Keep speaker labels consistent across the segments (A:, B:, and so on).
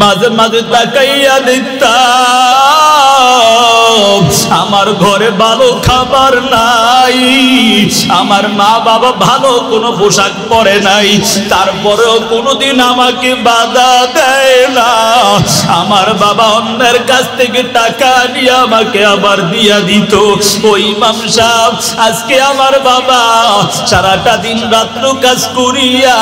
A: মাঝে মাঝে তাকাইয়া দেখতাম আমার ঘরে ভালো খাবার নাই, আমার মা বাবা ভালো কোনো পোশাক পরে নাই, তারপরেও কোনোদিন আমাকে বাধা দেয় না। আমার বাবা অন্যের কাছ থেকে টাকা নিয়ে আমাকে আবার দিয়া দিত। ওই ইমাম সাহেব, আজকে আমার বাবা সারাটা দিন রাত্র কাজ করিয়া,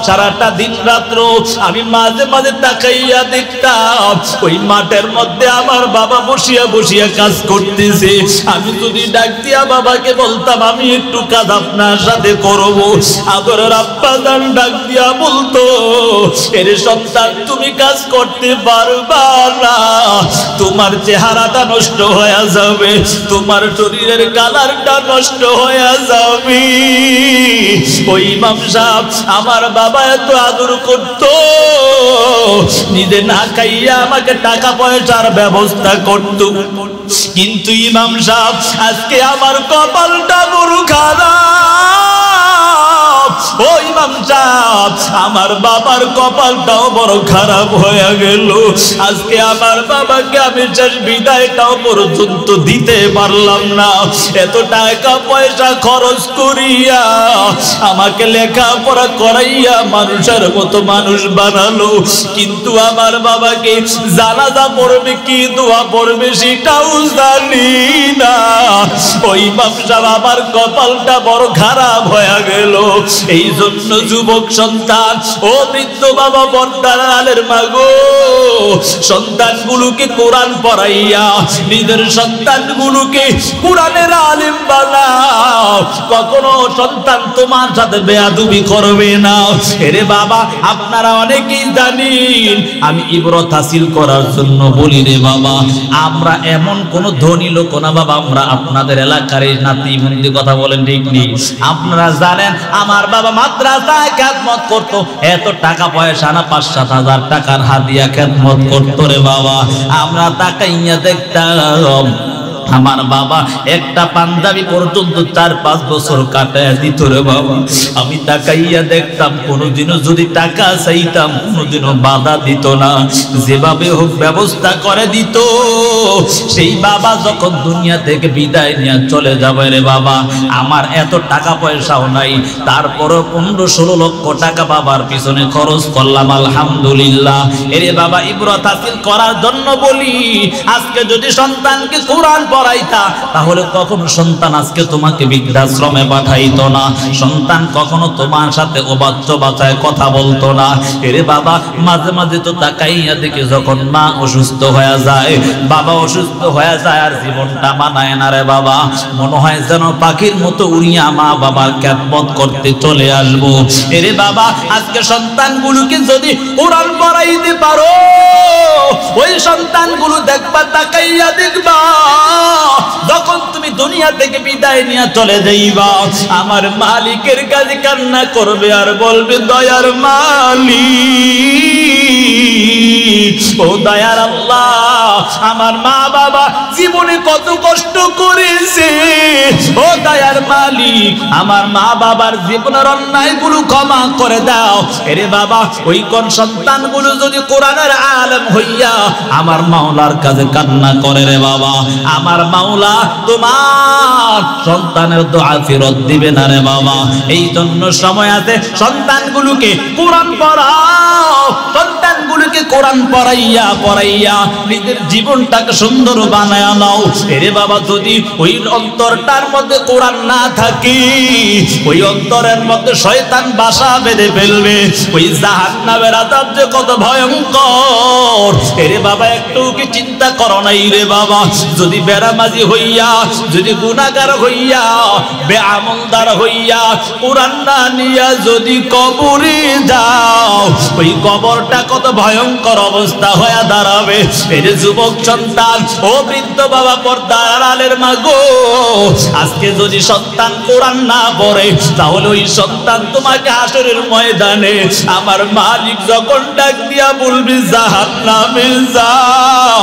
A: সারাটা দিন রাত্র আমি মাঝে মাঝে তাকাইয়া দেখতাম ওই মাঠের মধ্যে আমার বাবা বসিয়া বসিয়া কাজ করতেছে। আমি যদি ডাক দিয়া বাবাকে বলতাম আমি একটু কাজ আপনার সাথে করবো, আদরের আব্বা জান ডাক দিয়া বলতো, এর সন্তান তুমি কাজ করতে পারবা না, তোমার চেহারাটা নষ্ট হয়ে যাবে, তোমার শরীরের কালারটা নষ্ট হয়ে যাবে। ওই ইমাম সাহেব আমার বাবা এত আদর করতো, নিজে না খাইয়া আমাকে টাকা পয়সার ব্যবস্থা করত। কিন্তু ইমাম সাহেব আজকে আমার কপালটা বড় খারাপ। ও ইমাম সাহেব, আমার বাবার কপালটাও বড় খারাপ হয়ে গেল। আজকে আমার বাবাকে আমি শেষ বিদায়টাও পর্যন্ত দিতে পারলাম না। এত টাকা পয়সা খরচ করিয়া আমাকে লেখাপড়া করাইয়া মানুষের মতো মানুষ বানালো, কিন্তু আমার বাবাকে জানাজা পড়বে কি দোয়া পড়বে সেটাও জানি না। ওই ইমাম সাহেব আমার কপালটা বড় খারাপ হয়ে গেল। এই জন্য যুবক সন্তান, ও বৃদ্ধ বাবা বর্দারের মাগো, সন্তানগুলোকে কোরআন পড়াইয়া নিজের সন্তানগুলোকে কোরআনের আলেম বানাও। কখনো সন্তান তোমার সাথে বেয়াদবি করবে না। এরে বাবা, আপনারা অনেকেই জানেন, আমি ইবরত হাসিল করার জন্য বলি রে বাবা, আমরা এমন কোন ধনী লোক না বাবা, আমরা আপনাদের এলাকার নাতি মুন্দি কথা বলেন ঠিক নেই। আপনারা জানেন আমার বাবা মাদ্রাসায় খেদমত করতো, এত টাকা পয়সা না 5-7 হাজার টাকার হাদিয়া খেদমত করতো রে বাবা। আমরা তাকাইয়া দেখতাম আমার বাবা একটা পাঞ্জাবি পর্যন্ত 4-5 বছর কাটায় দিত রে বাবা। আমি তাকাইয়া দেখতাম কোনোদিনও যদি টাকা চাইতাম কোনোদিনও বাধা দিত না, যেভাবে হোক ব্যবস্থা করে দিত। সেই বাবা যখন দুনিয়া থেকে বিদায় নিয়ে চলে যাবে রে বাবা, আমার এত টাকা পয়সাও নাই, তারপরও 15-16 লক্ষ টাকা বাবার পিছনে খরচ করলাম, আলহামদুলিল্লাহ। এরে বাবা, ইবরত হাসিল করার জন্য বলি, আজকে যদি সন্তানকে কোরআন পড়াইতা তাহলে কখনো সন্তান আজকে তোমাকে বৃদ্ধাশ্রমে পাঠাইতো না, সন্তান কখনো তোমার সাথে অবাচ্য বাচায় কথা বলতো না। এরে বাবা, মাঝে মাঝে তো তাকাইয়া দেখে যখন মা অসুস্থ হয়ে যায়, বাবা অসুস্থ হয়ে যায়, আর জীবনটা মানায় না রে বাবা, মনে হয় যেন পাখির মতো উড়িয়া মা বাবার খেদমত করতে চলে আসবো। এরে বাবা, আজকে সন্তানগুলোকে যদি কোরআন পড়াইতে পারো, ওই সন্তানগুলো দেখবা, তাকাইয়া দেখবা, যখন তুমি দুনিয়া থেকে বিদায় নিয়ে চলে যাইবা, আমার মালিকের কাছে কান্না করবে আর বলবে, দয়ার মালিক, ও দয়ার আল্লাহ, আমার মা বাবা জীবনে কত কষ্ট করেছে, ও দয়ার মালিক, আমার মা বাবার জীবনের অন্যায়গুলো ক্ষমা করে দাও। এরে বাবা, ওই কোন সন্তানগুলো যদি কোরআনের আলেম হইয়া আমার মাওলার কাছে কান্না করে রে বাবা, আমার মাওলা তোমার সন্তানের দোয়া ফেরত দিবে না রে বাবা। এই জন্য সময় আছে, সন্তানগুলোকে কোরআন পড়াও, সন্তানগুলোকে কোরআন পড়াইয়া পড়াইয়া নিজের জীবনটাকে সুন্দর বানায় নাও। এরে বাবা, যদি ওই অন্তরটার মধ্যে কোরআন না থাকে, ওই অন্তরের মধ্যে শয়তান বাসা বেঁধে ফেলবে। ওই জাহান্নামের আযাব যে কত ভয়ঙ্কর, এরে বাবা একটু কি চিন্তা করো নাই রে বাবা? যদি বেরামাজি হইয়া, যদি গুনাহগার হইয়া, বেআমলদার হইয়া, কোরআন না নিয়া যদি কবরে যাও, ওই কবরটা কত ভয়ঙ্কর অবস্থা হয়ে দাঁড়াবে। এই যে যুবক সন্তান, ও বৃদ্ধ বৃদ্ধ বাবা পর্দার আড়ালের মা গো, আজকে যদি সন্তান কোরআন না পড়ে তাহলে ওই সন্তান তোমাকে হাসরের ময়দানে আমার মালিক যখন ডাক দিয়া বলবি জাহান্নামে যাও,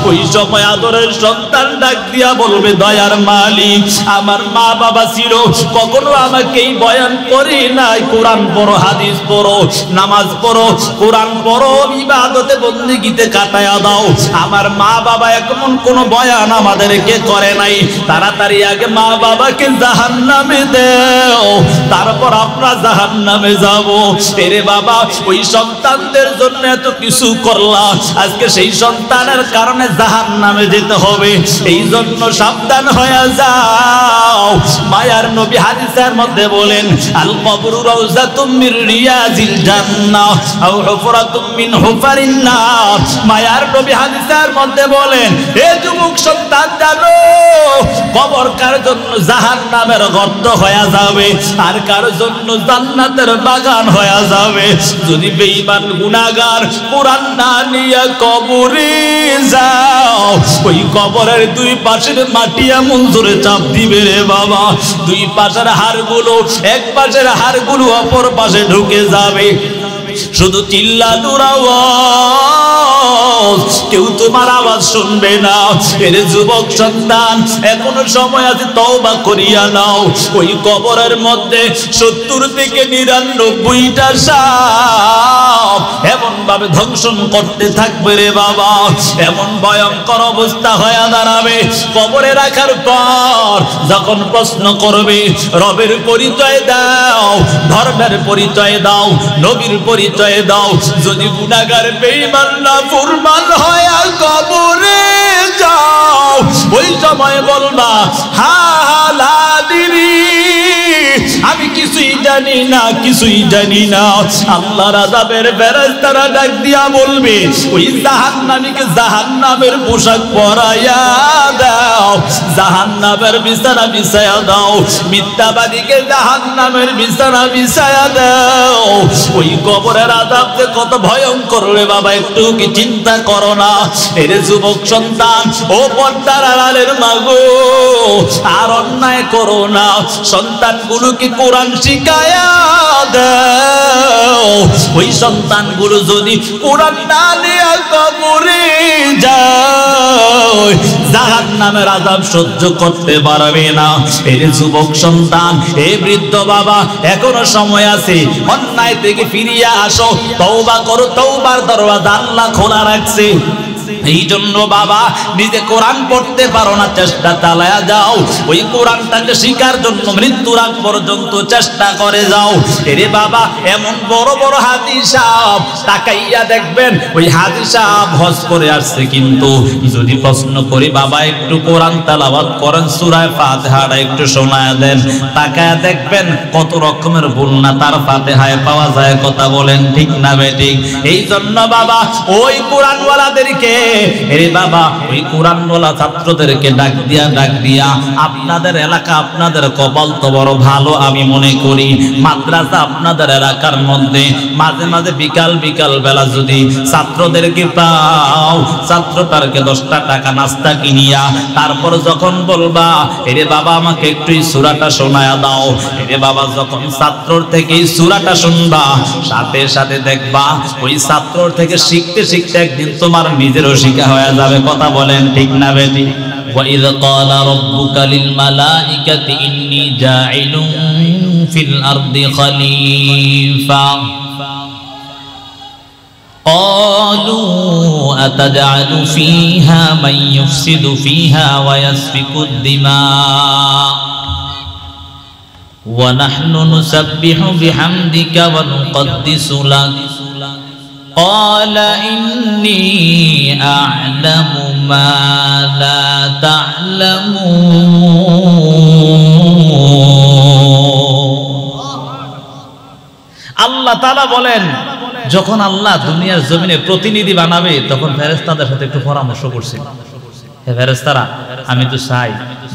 A: ওই সময় আদরের সন্তান ডাক দিয়া বলবে দয়ার মালিক আমার মা বাবা ছিল, কখনো আমাকে এই বয়ান করি নাই, কোরআন পড়ো, হাদিস পড়ো, নামাজ পড়ো, কোরআন পড়ো, ইবাদতে বন্দেগীতে কাটায়া দাও। আমার মা বাবা এমন কোন বয়ান আমাদেরকে করে নাই। তাড়াতাড়ি আগে মা বাবাকে জাহান্নামে দাও, তারপর আমরা জাহান্নামে যাব। এরে বাবা, ওই সন্তানদের জন্য এত কিছু করলা, আজকে সেই সন্তানের কারণে জাহান্নামে যেতে হবে। এই জন্য সাবধান হয়ে যাও। মায়ার নবী হাদিসের মধ্যে বলেন আল কবরু রাউযাতুম মির রিয়াজিল জান্নাহ আও হুফরাতুম মিন হুফারিন নার। মায়ার নবী হাদিসের মধ্যে বলেন হে যুবক সন্তান, জানো কবর কার জন্য জাহান্নামের গর্ত হয়ে যাবে আর কার জন্য জান্নাতের বাগান হয়ে যাবে। যদি বেঈমান গুনাহগার কোরআন না নিয়ে কবরে যাও, ওই কবরের দুই পাশের মাটি এমন জোরে চাপ দিবে রে বাবা, দুই পাশের হাড়গুলো এক পাশের হাড়গুলো অপর পাশে ঢুকে যাবে। শুধু চিল্লানোর আওয়াজ, কেউ তোমার আওয়াজ শুনবে না। এর যুবক সন্তান, এখনো সময় আছে, তওবা করিয়া নাও। ওই কবরের মধ্যে 70 থেকে 99টা সাপ এমন ভাবে ধ্বংসন করতে থাকবে রে বাবা, এমন ভয়ঙ্কর অবস্থা হয়ে দাঁড়াবে। কবরে রাখার পর যখন প্রশ্ন করবে রবের পরিচয় দাও, ধর্মের পরিচয় দাও, নবীর পরিচয় দাও, যদি গুনাহগার বেঈমান নাফরমান হয় কবরে যাও, ওই সময় বলবা হা হা লা দিরি, আমি কিছুই জানি না, কিছুই জানি না। আল্লাহর আযাবের ফেরেশতারা ডাক দিয়া বলবে ওই জাহান্নামীকে জাহান্নামের পোশাক পরাইয়া দাও, জাহান্নামের বিছানা বিছায়া দাও, মিথ্যাবাদীকে জাহান্নামের বিছানা বিছায়া দাও। ওই কবরের আযাব যে কত ভয়ঙ্কর রে বাবা, একটু কি চিন্তা করো না? এর যুবক সন্তান, ও পর্দার আড়ালের মা গো, আর অন্যায় করো না, সন্তানগুলোকে কোরআন শিখায়া দাও। ওই সন্তানগুলো যদি কোরআন না নিয়ে কবরে যায়, জাহান্নামের আযাব সহ্য করতে পারবে না। এই যুবক সন্তান, এই বৃদ্ধ বাবা, এখনো সময় আছে, অন্যায় থেকে ফিরিয়ে আসো, তওবা করো, তওবার দরওয়াজা আল্লাহ খোলা রাখছে। এই জন্য বাবা, নিজে কোরআন পড়তে পারো না, চেষ্টা চালায়া যাও, ওই কোরআনটাকে শিখার জন্য মৃত্যুর আগ পর্যন্ত চেষ্টা করে যাও। এরে বাবা, এমন বড় বড় হাজী সাহেব তাকাইয়া দেখবেন ওই হাজী সাহেব হজ করে আসছে, কিন্তু যদি প্রশ্ন করি বাবা একটু কোরআন তেলাওয়াত করেন, সূরা ফাতিহাটা একটু শোনায়া দেন, তাকায়া দেখবেন কত রকমের ভুল না তার ফাতিহায় পাওয়া যায়। কথা বলেন ঠিক না বেঠিক? এই জন্য বাবা, ওই কোরআনওয়ালাদেরকে, এরে বাবা, ওই কোরআনওয়ালা ছাত্রদেরকে ডাক দিয়া আপনাদের এলাকা, আপনাদের কপাল তো বড় ভালো আমি মনে করি। মাদ্রাসা আপনাদের এলাকার মধ্যে মাঝে মাঝে বিকাল বেলা যদি ছাত্রদেরকে পাও, ছাত্রটাকে 10টা টাকা নাস্তা কিনিয়া তারপর যখন বলবা এরে বাবা আমাকে একটু এই সূরাটা শোনায়া দাও, এরে বাবা যখন ছাত্রর থেকে এই সূরাটা শুনবা, সাথে সাথে দেখবা ওই ছাত্রর থেকে শিখতে শিখতে একদিন তোমার নিজেরও শিখা হয়ে যাবে। কথা বলেন ঠিক না বেটি? وَإِذْ قَالَ رَبُّكَ لِلْمَلَائِكَةِ إِنِّي جَاعِلٌ فِي الْأَرْضِ خَلِيفَةً قَالُوا أَتَجْعَلُ فِيهَا مَن يُفْسِدُ فِيهَا وَيَسْفِكُ الدِّمَاءَ وَنَحْنُ نُسَبِّحُ بِحَمْدِكَ وَنُقَدِّسُ لَكَ قال إني أعلم ما لا تعلمون। আল্লাহ তাআলা বলেন, যখন আল্লাহ দুনিয়ার জমিনে প্রতিনিধি বানাবে তখন ফেরেশতাদের সাথে একটু পরামর্শ করছিল, হে ফেরেশতারা, আমি তো চাই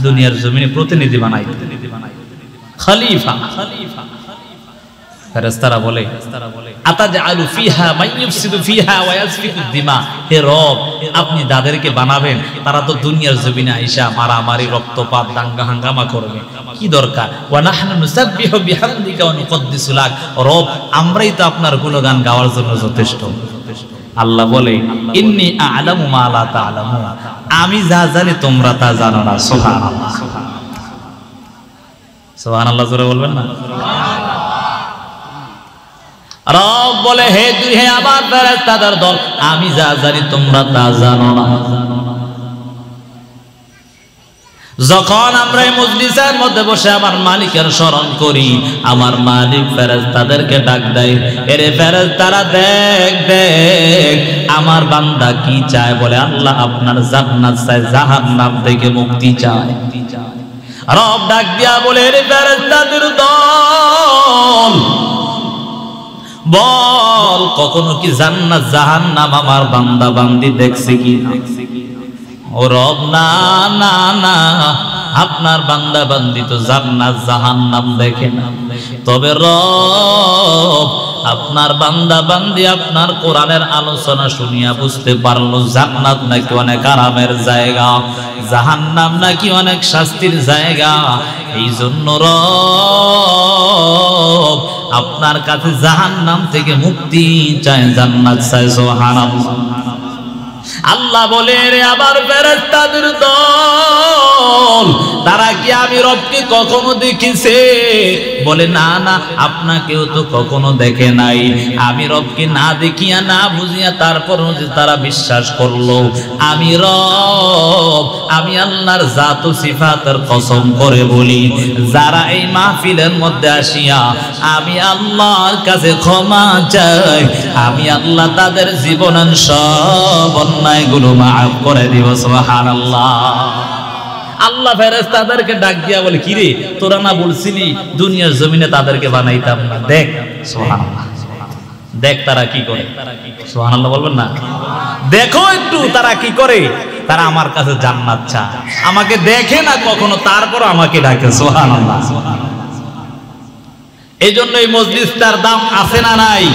A: দুনিয়ার জমিনে প্রতিনিধি বানাই, খলিফা। ফেরেশতারা বলে আতাজআলু ফিহা মান ইফসিদু ফিহা ওয়া ইয়াসফিকু দিমা, হে রব আপনি যাদেরকে বানাবেন তারা তো দুনিয়ার জমিনে আইসা মারামারি রক্তপাত দাঙ্গা হাঙ্গামা করবে, কি দরকার? ওয়া নাহনু নুসাব্বিহু বিহামদিকা ওয়া নুকদ্দিসু লাক, রব আমরাই তো আপনার গুণগান গাওয়ার জন্য যথেষ্ট। আল্লাহ বলে ইন্নী আ'লামু মা লা তা'লামুন, আমি যা জানি তোমরা তা জানো না। সুবহানাল্লাহ, সুবহানাল্লাহ জোরে বলবেন না? রব বলে হে আমার ফেরেশতাদের দল, আমি যা জানি তোমরা তা জানো না। যখন আমরা এই মজলিসের মধ্যে বসে আমার মালিকের স্মরণ করি, আমার মালিক ফেরেশতাদেরকে ডাক দেয়, এরে ফেরেশতারা দেখ দেখ আমার বান্দা কি চায়। বলে আল্লাহ আপনার জান্নাত চায়, জাহান্নাম থেকে মুক্তি চায়। রব ডাক দিয়া বলে এরে ফেরেশতাদের দল, বল কখনো কি জান্নাত জাহান্নাম আমার বান্দা বান্দি দেখছে কি? ও রব না না না, আপনার বান্দা বান্দি তো জান্নাত জাহান্নাম দেখে না। তবে রব আপনার বান্দা বান্দি আপনার কোরআনের আলোচনা শুনিয়া বুঝতে পারলো জান্নাত নাকি অনেক আরামের জায়গা, জাহান্নাম নাকি অনেক শাস্তির জায়গা। এই জন্য রব আপনার কাছে জাহান্নাম থেকে মুক্তি চায়, জান্নাত চায়। সুবহানাল্লাহ। আল্লাহ বলে রে আবার ফেরেশতাদের দল, তারা কি আমি রবকে কখনো দেখিছে? বলে না না, আপনাকেও তো কখনো দেখে নাই। আমি রবকে না দেখিয়া না বুঝিয়া তারপরও যে তারা বিশ্বাস করলো আমি রব, আমি আল্লাহর জাত ও সিফাতের কসম করে বলি, যারা এই মাহফিলের মধ্যে আসিয়া আমি আল্লাহর কাছে ক্ষমা চাই, আমি আল্লাহ তাদের জীবনের সব অন্যায়গুলো মাফ করে দিব। সুবহানাল্লাহ। আল্লাহ ফেরেশতাদেরকে ডাক দিয়া বলে কি রে, তোরা না বলছিলি দুনিয়ার জমিনে তাদেরকে বানাইতাম না? দেখ সুবহানাল্লাহ, দেখ তারা কি করে। সুবহানাল্লাহ বলবেন না? দেখো একটু তারা কি করে। তারা আমার কাছে জান্নাত চায়, আমাকে দেখে না কখনো, তারপর আমাকে ডাকে। সুবহানাল্লাহ। এই জন্য এই মজলিসটার দাম আছে না নাই?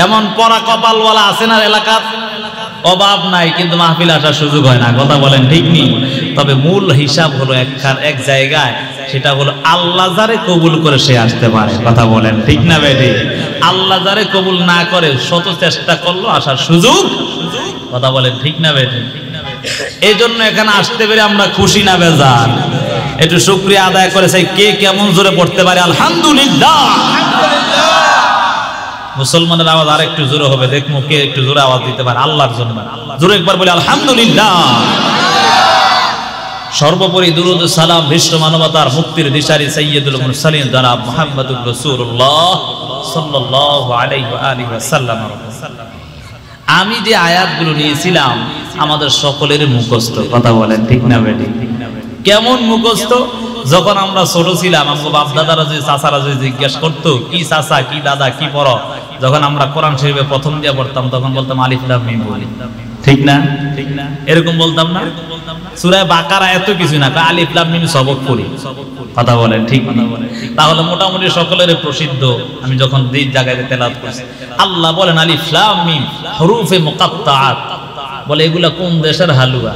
A: এমন পরা কপালওয়ালা আছে না এলাকার? অভাব নাই, কিন্তু মাহফিল আসার সুযোগ হয় না। কথা বলেন ঠিক নেই? তবে মূল হিসাব হলো এক জায়গায়, সেটা হলো আল্লাহ যারে কবুল করে সে আসতে পারে। কথা বলেন ঠিক না বেটি? আল্লাহ যারে কবুল না করে শত চেষ্টা করলো আসার সুযোগ। কথা বলেন ঠিক না বেটি? এই জন্য এখানে আসতে পেরে আমরা খুশি না বেজার? একটু শুকরিয়া আদায় করে চাই, কে কেমন জোরে পড়তে পারে আলহামদুলিল্লাহ। মুসলমানের আওয়াজ আর একটু জোরে হবে, দেখবো কে একটু জোরে আওয়াজ দিতে পারে আল্লাহর জন্য। জোরে একবার বলি আলহামদুলিল্লাহ। সর্বোপরি দুরূদ সালাম বিশ্ব মানবতার মুক্তির দিশারি সাইয়্যিদুল মুরসালিন জনাব মুহাম্মদুর রাসূলুল্লাহ সাল্লাল্লাহু আলাইহি ওয়া আলিহি ওয়াসাল্লাম। আমি যে আয়াতগুলো নিয়েছিলাম আমাদের সকলের মুখস্থ। কথা বলেন ঠিক না বেটি? কেমন মুখস্থ? যখন আমরা ছোট ছিলাম আমাদের বাপ দাদারা যে চাচারা যে জিজ্ঞেস করতো কি চাচা কি দাদা কি পড়ো, যখন আমরা কোরআন শরীফে প্রথম দিয়ে পড়তাম তখন বলতাম আলিফ লাম মিম বলি। ঠিক না? ঠিক না? এরকম বলতাম না? সূরা বাকারা এত কিছু না, আলিফ লাম মিম সবক পড়ি। কথা বলেন ঠিক না? তাহলে মোটামুটি সকলের প্রসিদ্ধ। আমি যখন দুই জায়গায় তেলাওয়াত করছি, আল্লাহ বলেন আলিফ লাম মিম হুরুফে মুকাত্তাআত, বলে এগুলা কোন দেশের হালুয়া?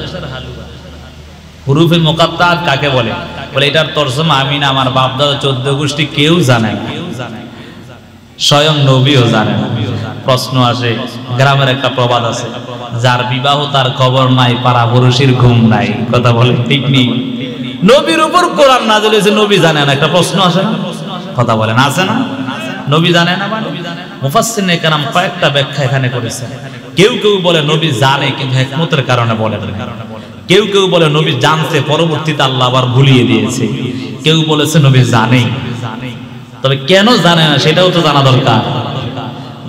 A: হুরুফে মুকাত্তাআত কাকে বলে? বলে এটার তরজমা আমি না, আমার বাপ দাদা 14 গোষ্ঠী কেউ জানে না, স্বয়ং নবীও জানে না। প্রশ্ন আসে, গ্রামের একটা প্রবাদ আছে, যার বিবাহ তার খবর নাই, পাড়া পুরুষের ঘুম নাই। কথা বলে ঠিক নেই? নবীর উপর কোরআন নাযিল হয়েছে, নবী জানে না, একটা প্রশ্ন আসে না? কথা বলেন আছে না? নবী জানে না? মুফাসসিরিনে কেরাম কয়েকটা ব্যাখ্যা এখানে করেছেন। কেউ কেউ বলে নবী জানে কিন্তু হিকমতের কারণে বলে না। কেউ কেউ বলে নবী জানতে পরবর্তীতে আল্লাহ আবার ভুলিয়ে দিয়েছে। কেউ বলেছে নবী জানে, তবে কেন জানে না সেটাও তো জানা দরকার।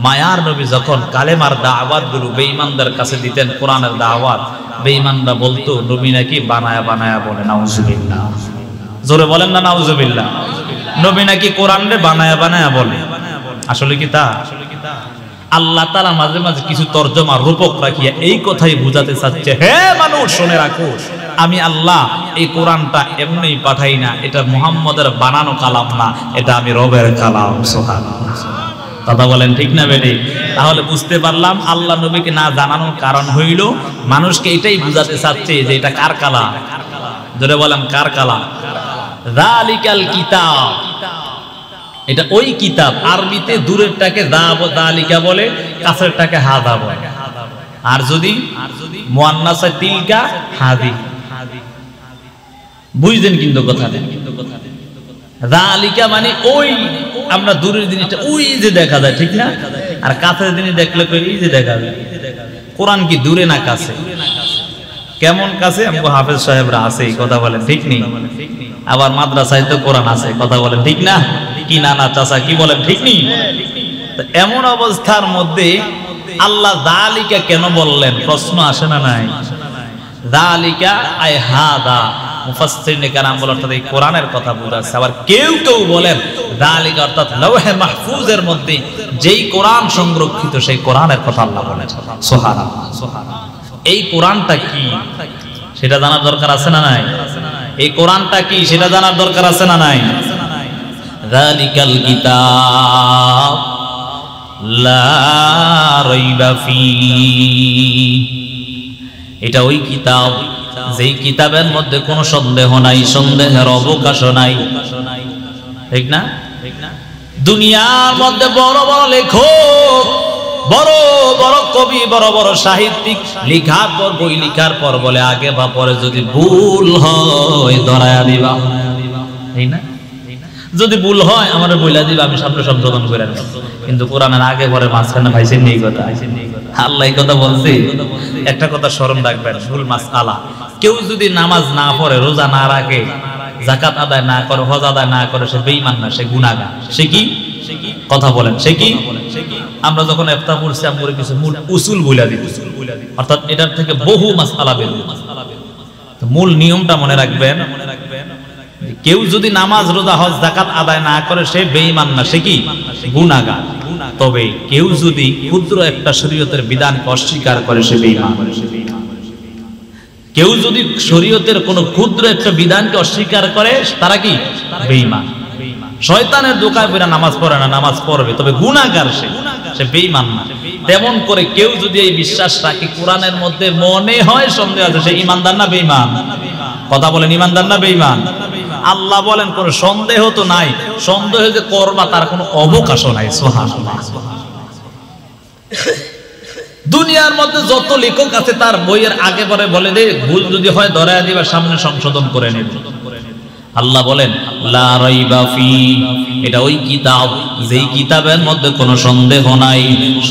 A: মায়ার নবী যখন কালেমার দাওয়াত গুলো বেঈমানদের কাছে দিতেন, কোরআনের দাওয়াত, বেঈমানরা বলতো নবী নাকি বানায়া বানায়া বলে। নাউজুবিল্লাহ, জোরে বলেন না নাউজুবিল্লাহ। নবী নাকি কোরআনে বানায়া বানায়া বলে। আসলে কি তা? আল্লাহ তাআলা মাঝে মাঝে কিছু তরজমা রূপক রাখিয়া এই কথাই বুঝাতে চাচ্ছে, হে মানুষ শুনে রাখো, আমি আল্লাহ এই কোরআনটা এমনি পাঠাই না, এটা মুহাম্মদের বানানো কালাম না, এটা আমি রবের কালাম। সুবহানাল্লাহ। কথা বলেন ঠিক না বেটি? তাহলে বুঝতে পারলাম আল্লাহ নবীকে না জানানোর কারণ হইল মানুষকে এটাই বুঝাতে চাচ্ছে যে এটা কার কালাম। ধরে বলেন কার কালাম? যালিকাল কিতাব, এটা ওই কিতাব। আরবিতে দূরেরটাকে যালিকা বলে, কাছেরটাকে হাদা বলে। আর যদি মুয়ান্নাস হয় তিলকা হাদি। বুঝলেন কিন্তু কথা? যালিকা মানে ওই, আমরা দূরের জিনিসটা ওই যে দেখা যায়, ঠিক না? আর কাছের জিনিস দেখলে এই যে দেখা যায়। কোরআন কি দূরে না কাছে? কেমন কাছে? আমগো হাফেজ সাহেবরা আছে, কথা বলেন ঠিক নেই? আবার মাদ্রাসায় তো কোরআন আছে, কথা বলেন ঠিক না? কি নানা চাচা কি বলেন ঠিক নেই? এমন অবস্থার মধ্যে আল্লাহ যালিকা কেন বললেন? প্রশ্ন আসে না নাই? যালিকা আই হাদা, মুফাসসিরিনে কেরাম বলেন অর্থাৎ এই কোরআনের কথা বোঝাচ্ছে। আবার কেউ কেউ বলেন যালিকা অর্থাৎ লৌহে মাহফুজের মধ্যে যেই কোরআন সংরক্ষিত সেই কোরআনের কথা আল্লাহ বলেছেন। সুবহানাল্লাহ, সুবহানাল্লাহ। এই কোরআনটা কি সেটা জানার দরকার আছে না নাই? এই কোরআনটা কি সেটা জানার দরকার আছে না নাই? যালিকাল কিতাব লা রাইবা ফীহি, এটা ওই কিতাব যেই কিতাবের মধ্যে কোনো সন্দেহ নাই, সন্দেহের অবকাশ নাই, ঠিক না? দুনিয়ার মধ্যে বড় বড় লেখক, বড় বড় কবি, বড় বড় সাহিত্যিক লেখার পর, বই লেখার পর বলে আগে বা পরে যদি ভুল হয় ধরায়া দিবা, ঠিক না? যদি ভুল হয় আমার বইলা দিবা, আমি সামনে সংশোধন করে নেব। কিন্তু কোরআনের আগে পরে মাঝখানে ভাইছেন এই কথা, আল্লাহ এই কথা বলছে। একটা কথা স্মরণ রাখবেন, ভুল মাসআলা। কেউ যদি নামাজ না পড়ে, রোজা না রাখে, যাকাত আদায় না করে, হজ আদায় না করে, সে বেঈমান না, সে গুনাহগার। সে কি? কথা বলেন, সে কি? আমরা যখন ইফতার পড়ছি আমরা কিছু মূল উসুল বইলা দিই, অর্থাৎ এটার থেকে বহু মাসআলা বের হয়। তো মূল নিয়মটা মনে রাখবেন, কেউ যদি নামাজ রোজা হজ যাকাত আদায় না করে সে বেঈমান না, সে কি? গুনাহগার। তবে কেউ যদি ক্ষুদ্র একটা শরীয়তের বিধানকে অস্বীকার করে সে বেঈমান। কেউ যদি শরীয়তের কোনো ক্ষুদ্র একটা বিধানকে অস্বীকার করে তারা কি? বেঈমান। শয়তানের দোকায় পড়ে নামাজ পড়ে না, নামাজ পড়বে, তবে গুনাহগার সে বেঈমান না। তেমন করে কেউ যদি এই বিশ্বাস রাখে কোরআনের মধ্যে মনে হয় সন্দেহ আছে, সে ঈমানদার না বেঈমান? কথা বলেন, ঈমানদার না বেঈমান? আল্লাহ বলেন কোন সন্দেহ তো নাই, সন্দেহ যে করবা তার কোনো অবকাশও নাই। সুবহানাল্লাহ। দুনিয়ার মধ্যে যত লেখক আছে তার বইয়ের আগে পরে বলে দে, ভুল যদি হয় ধরায়া দিবা, সামনে সংশোধন করে নেব। আল্লাহ বলেন লা রাইবা ফি, এটা ওই কিতাব যেই কিতাবের মধ্যে কোনো সন্দেহ নাই,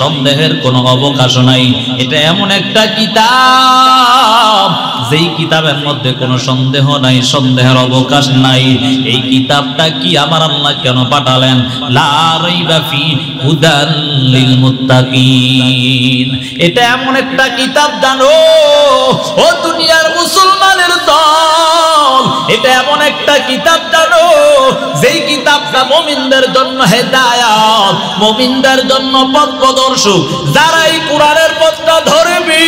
A: সন্দেহের কোনো অবকাশ নাই। এটা এমন একটা কিতাব যেই কিতাবের মধ্যে কোনো সন্দেহ নাই, সন্দেহের অবকাশ নাই। এই কিতাবটা কি আমার আল্লাহ কেন পাঠালেন? লা রাইবা ফি হুদাল লিল মুত্তাকিন, এটা এমন একটা কিতাব জানো ও দুনিয়ার মুসলমানের দল, এটা এমন একটা কিতাব জানো যেই কিতাবটা মুমিনদের জন্য হেদায়েত, মুমিনদের জন্য পথ প্রদর্শক। যারা এই কোরআনের পথটা ধরবে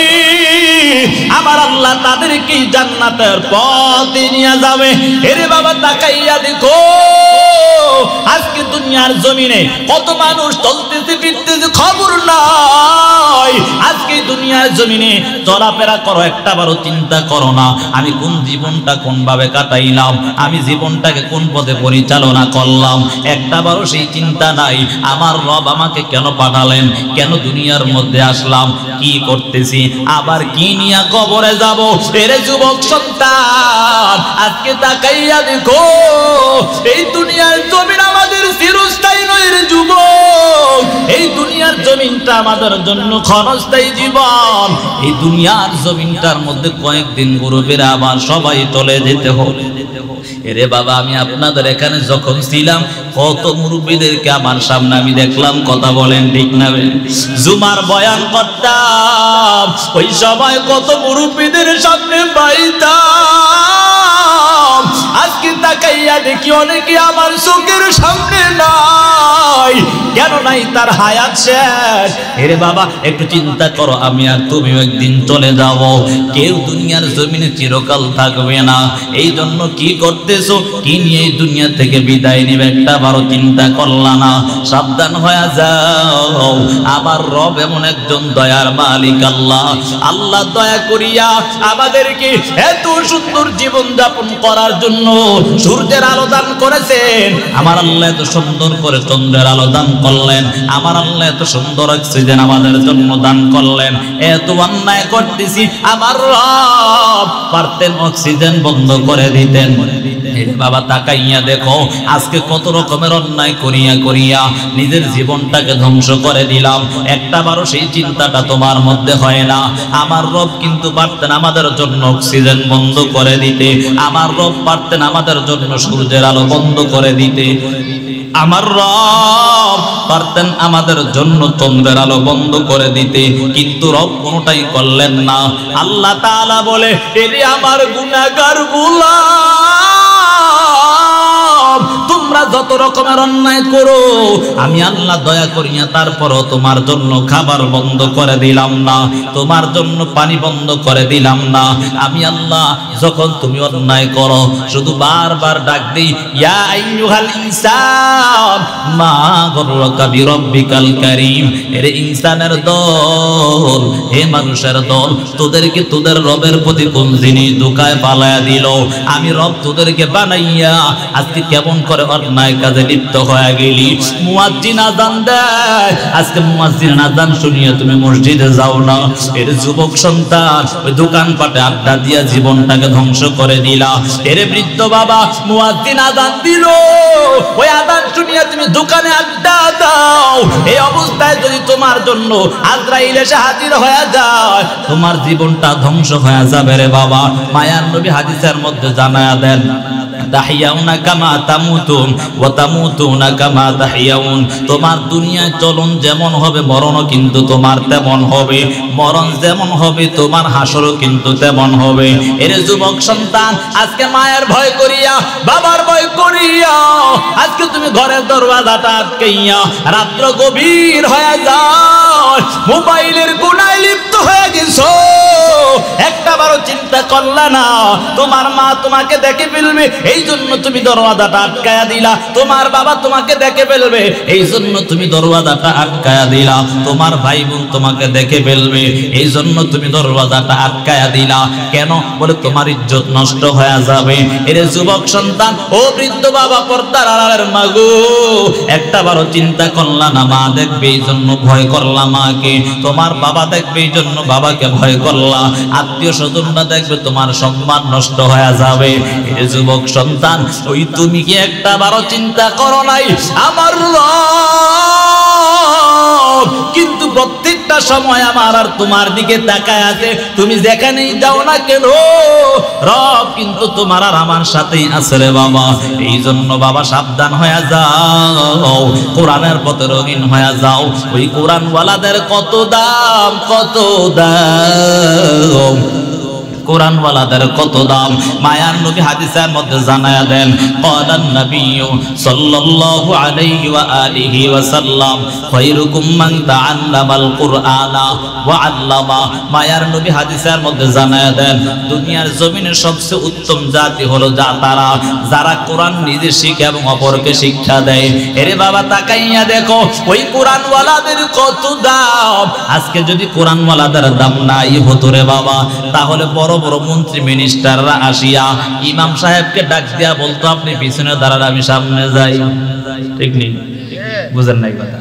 A: আমার আল্লাহ তাদেরকে জান্নাতের পথে নিয়ে যাবে। এরে বাবা তাকাইয়া দেখো, আজকে দুনিয়ার জমিনে কত মানুষ চলতেছে ফিরতেছে, খবর নাই। আজকে দুনিয়ার জমিনে চলাফেরা করো, একটা বারো চিন্তা করো না আমি কোন জীবনটা কোন ভাবে কাটাইলাম, আমি জীবনটাকে কোন পথে পরিচালনা করলাম। একটা বারো সেই চিন্তা নাই আমার রব আমাকে কেন পাঠালেন, কেন দুনিয়ার মধ্যে আসলাম, কি করতেছি, আবার কি নিয়ে কবরে যাব। এরে যুবক সন্তান আজকে তাকাইয়া দেখো, এই দুনিয়ার জমিন আমাদের চিরস্থায়ী নয় রে যুবক। এই দুনিয়ার জমিনটা আমাদের জন্য ক্ষণস্থায়ী জীবন। এই দুনিয়ার জমিনটার মধ্যে কয়েকদিন গ্রুপের আবার সবাই চলে যেতে হবে। এরে বাবা আমি আপনাদের এখানে যখন ছিলাম কত মুরব্বীদেরকে আমার সামনে আমি দেখলাম, কথা বলেন ঠিক না? জুমার বয়ান করতাম, ওই সময় কত মুরব্বীদের সামনে পাইতাম। আজকে তাকাইয়া দেখি অনেকে আমার চোখের সামনে নাই। নাই, কেন নাই? তার হায়াত শেষ। এরে বাবা একটু চিন্তা করো, আমি আর তুমিও একদিন চলে যাব। কেউ দুনিয়ার জমিনে চিরকাল থাকবে না। এই জন্য কি করতেছো? কি নিয়ে এই দুনিয়া থেকে বিদায় নিবে একটা বারো চিন্তা করলা না? সাবধান হয়ে যাও, আমার রব এমন একজন দয়ার মালিক আল্লাহ। আল্লাহ দয়া করিয়া আমাদেরকে এত সুন্দর জীবন যাপন করার জন্য সূর্যের আলো দান করেছেন। আমার আল্লাহ এত সুন্দর করে চন্দ্রের আলো দান করলেন। আমার আল্লাহ এত সুন্দর অক্সিজেন আমাদের জন্য দান করলেন। এত অন্যায় করতেছি, আমার রব পারতেন অক্সিজেন বন্ধ করে দিতেন। বাবা তাকাইয়া দেখো, আজকে কত রকমের অন্যায় করিয়া করিয়া নিজের জীবনটাকে ধ্বংস করে দিলাম। একটা বারো সেই চিন্তাটা তোমার মধ্যে হয় না। আমার রব কিন্তু পারতেন আমাদের জন্য অক্সিজেন বন্ধ করে দিতে। আমার রব পারতেন আমাদের জন্য সূর্যের আলো বন্ধ করে দিতে। আমার রব পারতেন আমাদের জন্য চন্দ্রের আলো বন্ধ করে দিতে, কিন্তু রব কোনোটাই করলেন না। আল্লাহ তাআলা বলে, এরে আমার গুনাহগার গোলাম, তোমরা যত রকমের অন্যায় করো, আমি আল্লাহ দয়া করিয়া তারপরও তোমার জন্য খাবার বন্ধ করে দিলাম না, তোমার জন্য পানি বন্ধ করে দিলাম না। আমি আল্লাহ যখন তুমি অন্যায় করো শুধু বারবার ডাক দিই, ইয়া আইয়ুহাল ইনসান মা গররাকা বিরব্বিকাল কারীম। এরে ইনসানের দল, হে মানুষের দল, তোদেরকে তোদের রবের প্রতি কোন জিনিস ধোঁকায় পালায়া দিল? আমি রব তোদেরকে বানাইয়া আজকে কেমন করে অন্যায় কাজে লিপ্ত হয়ে গেলি। মুয়াজ্জিন আযান দেয়, আজকে মুয়াজ্জিন আযান শুনিয়া তুমি মসজিদে যাও না। এর যুবক সন্তান ওই দোকানপাটে আড্ডা দিয়া জীবনটাকে ধ্বংস করে দিলা। এর বৃদ্ধ বাবা মুয়াজ্জিন আযান দিল, ওই আযান শুনিয়া তুমি দোকানে আড্ডা দাও। এই অবস্থায় যদি তোমার জন্য আজরাইল এসে হাজির হয়ে যায়, তোমার জীবনটা ধ্বংস হয়ে যাবে রে বাবা। মায়ার নবী হাদিসের মধ্যে জানায়া দেন, তাহিয়াউনা কামা তামুতুন ওয়া তামুতুনা কামা তাহিয়াউন। তোমার দুনিয়ায় চলন যেমন হবে মরণও কিন্তু তোমার তেমন হবে। মরণ যেমন হবে তোমার হাসরও কিন্তু তেমন হবে। এর যুবক সন্তান, আজকে মায়ের ভয় করিয়া বাবার ভয় করিয়া আজকে তুমি ঘরের দরওয়াজাটা আটকাইয়া রাত্র গভীর হয়ে যায় মোবাইলের গুনায় লিপ্ত হয়ে গেছো। একটা বারো চিন্তা করলা না? তোমার মা তোমাকে দেখে ফেলবে, এই জন্য তুমি দরওয়াজাটা আটকায়া দিলা। তোমার বাবা তোমাকে দেখে ফেলবে, এই জন্য তুমি দরওয়াজাটা আটকায়া দিলা। তোমার ভাই বোন তোমাকে দেখে ফেলবে, এই জন্য তুমি দরওয়াজাটা আটকায়া দিলা। কেন? বলে তোমার ইজ্জত নষ্ট হয়ে যাবে। এর যুবক সন্তান, ও বৃদ্ধ বাবা, পর্দার আড়ালের মাগো, একটা বারো চিন্তা করলা না? মা দেখবে এই জন্য ভয় করলা মাকে, তোমার বাবা দেখবে এই জন্য বাবাকে ভয় করলা, আত্মীয় স্বজনরা দেখবে তোমার সম্মান নষ্ট হয়ে যাবে। এ যুবক সন্তান, ওই তুমি কি একটা বারো চিন্তা করো নাই? আমার রব কিন্তু প্রত্যেকটা সময় আমার আর তোমার দিকে তাকায় আছে। তুমি যেখানেই যাও না কেন, রব কিন্তু তোমার আর আমার সাথেই আছে রে বাবা। এই জন্য বাবা সাবধান হয়ে যাও, কোরআনের পথে রঙিন হয়ে যাও। ওই কোরআনওয়ালাদের কত দাম, কত দাম, কোরআনওয়ালাদের কত দাম। মায়ার নবী হাদিসের মধ্যে জানায়া দেন, ক্বালান নবী সাল্লাল্লাহু আলাইহি ওয়া আলিহি ওয়া সাল্লাম, খায়রুকুম মান তাআল্লামাল কুরআনা ওয়া আল্লামা। মায়ার নবী হাদিসের মধ্যে জানায়া দেন, দুনিয়ার জমিনের সবচেয়ে উত্তম জাতি হলো তারা যারা কোরআন নিজে শিখে এবং অপরকে শিক্ষা দেয়। এরে বাবা তাকাইয়া দেখো, ওই কোরআনওয়ালাদের কত দাম। আজকে যদি কোরআনওয়ালাদের দাম নাই হতো রে বাবা, তাহলে বড় বড় মন্ত্রী মিনিস্টাররা আসিয়া ইমাম সাহেবকে ডাক দিয়া বলতো, আপনি পিছনে দাঁড়ান, আমি সামনে যাই। ঠিক নেই? বুঝেন নাই কথা?